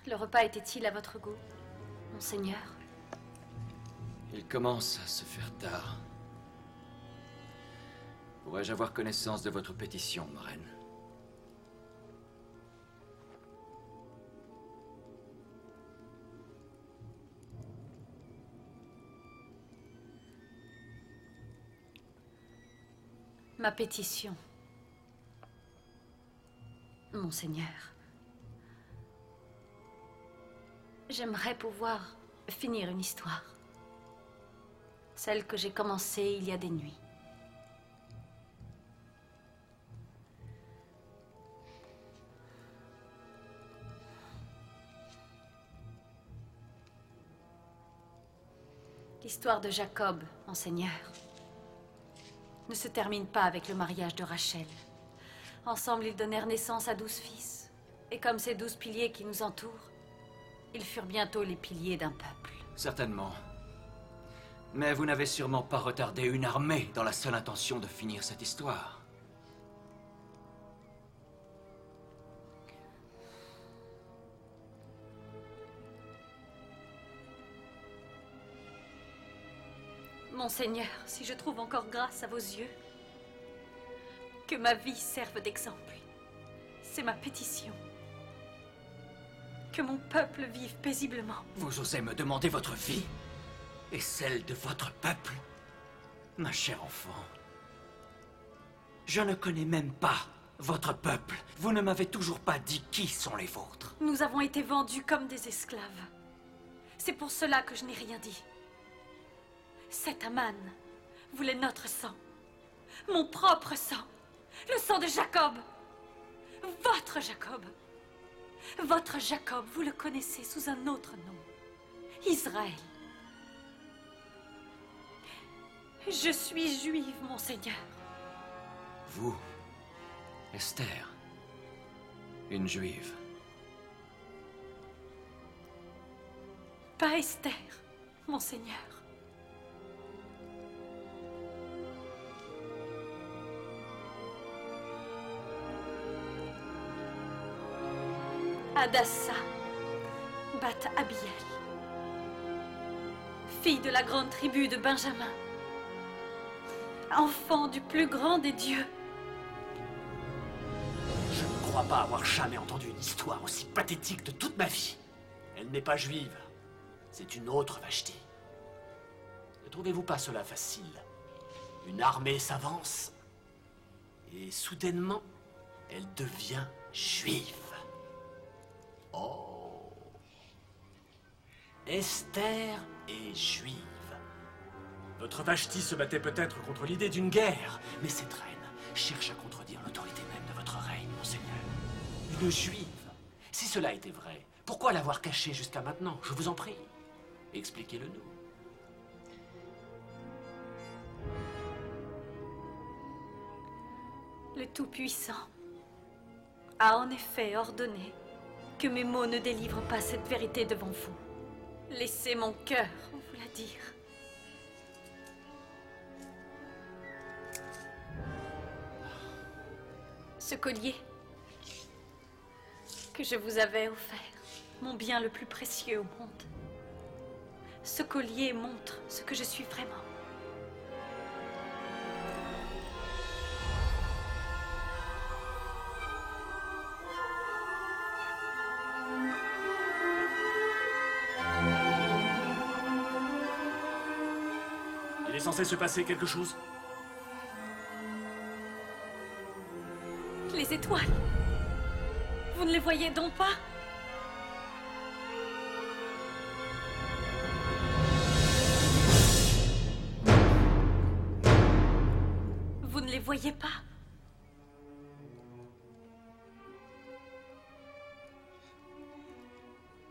Le repas était-il à votre goût, monseigneur? Il commence à se faire tard. Pourrais-je avoir connaissance de votre pétition, ma reine? Ma pétition. Monseigneur. J'aimerais pouvoir finir une histoire. Celle que j'ai commencée il y a des nuits. L'histoire de Jacob, monseigneur, ne se termine pas avec le mariage de Rachel. Ensemble, ils donnèrent naissance à 12 fils. Et comme ces 12 piliers qui nous entourent, ils furent bientôt les piliers d'un peuple. Certainement. Mais vous n'avez sûrement pas retardé une armée dans la seule intention de finir cette histoire. Monseigneur, si je trouve encore grâce à vos yeux, que ma vie serve d'exemple. C'est ma pétition. Que mon peuple vive paisiblement. Vous osez me demander votre vie? Et celle de votre peuple? Ma chère enfant, je ne connais même pas votre peuple. Vous ne m'avez toujours pas dit qui sont les vôtres. Nous avons été vendus comme des esclaves. C'est pour cela que je n'ai rien dit. Cet Aman voulait notre sang. Mon propre sang. Le sang de Jacob. Votre Jacob. Votre Jacob, vous le connaissez sous un autre nom. Israël. Je suis juive, monseigneur. Vous, Esther, une juive. Pas Esther, monseigneur. Hadassa, Bat Abiel, fille de la grande tribu de Benjamin, enfant du plus grand des dieux. Je ne crois pas avoir jamais entendu une histoire aussi pathétique de toute ma vie. Elle n'est pas juive. C'est une autre Vashti. Ne trouvez-vous pas cela facile? Une armée s'avance et soudainement, elle devient juive. Oh. Esther est juive. Votre Vashti se battait peut-être contre l'idée d'une guerre, mais cette reine cherche à contredire l'autorité même de votre règne, monseigneur. Une juive. Si cela était vrai, pourquoi l'avoir cachée jusqu'à maintenant? Je vous en prie. Expliquez-le-nous. Le Tout-Puissant a en effet ordonné que mes mots ne délivrent pas cette vérité devant vous. Laissez mon cœur vous la dire. Ce collier que je vous avais offert, mon bien le plus précieux au monde. Ce collier montre ce que je suis vraiment. Il est censé se passer quelque chose? Les étoiles. Vous ne les voyez donc pas? Vous ne les voyez pas?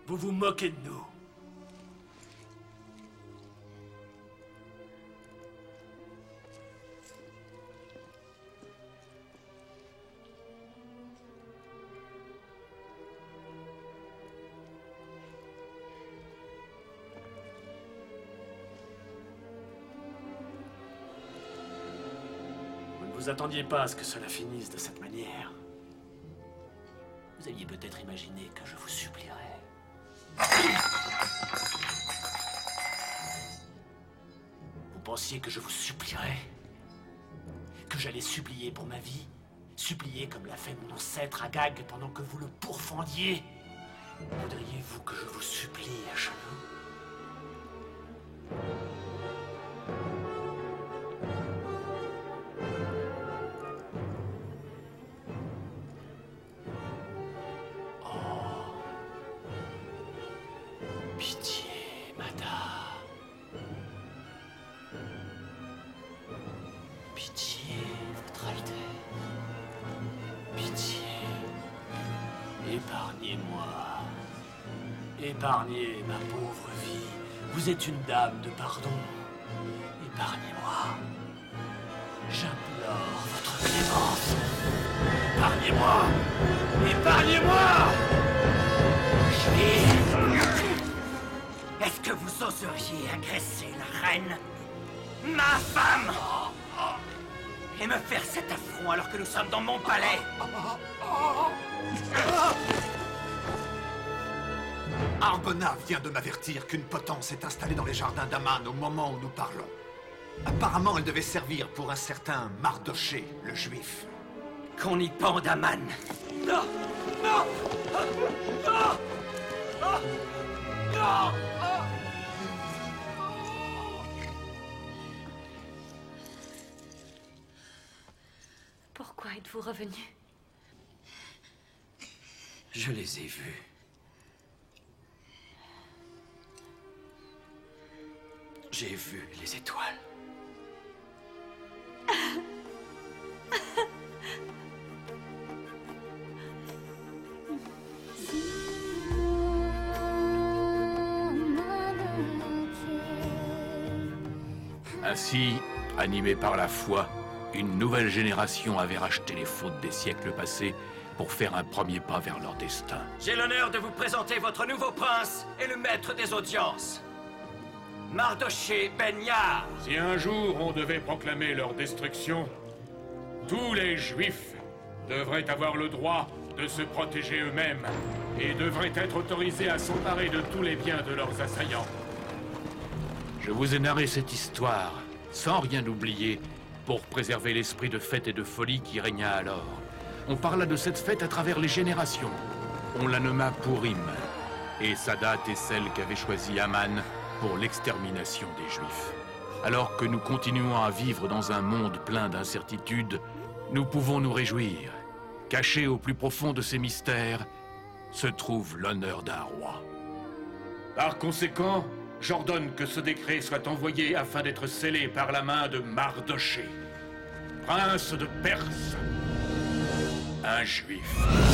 Vous vous moquez de nous. Vous attendiez pas à ce que cela finisse de cette manière. Vous aviez peut-être imaginé que je vous supplierais. Vous pensiez que je vous supplierais? Que j'allais supplier pour ma vie? Supplier comme l'a fait mon ancêtre Agag pendant que vous le pourfendiez? Voudriez-vous que je vous supplie à genoux? Pitié, Mada. Pitié, Votre Altesse. Pitié. Épargnez-moi. Épargnez ma pauvre vie. Vous êtes une dame de pardon. Épargnez-moi. J'implore votre clémence. Épargnez-moi. Épargnez-moi. Est-ce que vous oseriez agresser la reine, ma femme, et me faire cet affront alors que nous sommes dans mon palais? Arbona vient de m'avertir qu'une potence est installée dans les jardins d'Aman au moment où nous parlons. Apparemment, elle devait servir pour un certain Mardoché, le juif. Qu'on y pende Aman. Non! Non! Non! Non! Non! Pourquoi êtes-vous revenu? Je les ai vus. J'ai vu les étoiles. Ainsi, animé par la foi, une nouvelle génération avait racheté les fautes des siècles passés pour faire un premier pas vers leur destin. J'ai l'honneur de vous présenter votre nouveau prince et le maître des audiences, Mardoché Ben Yahr. Si un jour on devait proclamer leur destruction, tous les Juifs devraient avoir le droit de se protéger eux-mêmes et devraient être autorisés à s'emparer de tous les biens de leurs assaillants. Je vous ai narré cette histoire, sans rien oublier, pour préserver l'esprit de fête et de folie qui régna alors. On parla de cette fête à travers les générations. On la nomma Purim, et sa date est celle qu'avait choisie Aman pour l'extermination des Juifs. Alors que nous continuons à vivre dans un monde plein d'incertitudes, nous pouvons nous réjouir. Caché au plus profond de ces mystères se trouve l'honneur d'un roi. Par conséquent, j'ordonne que ce décret soit envoyé afin d'être scellé par la main de Mardoché, prince de Perse, un juif.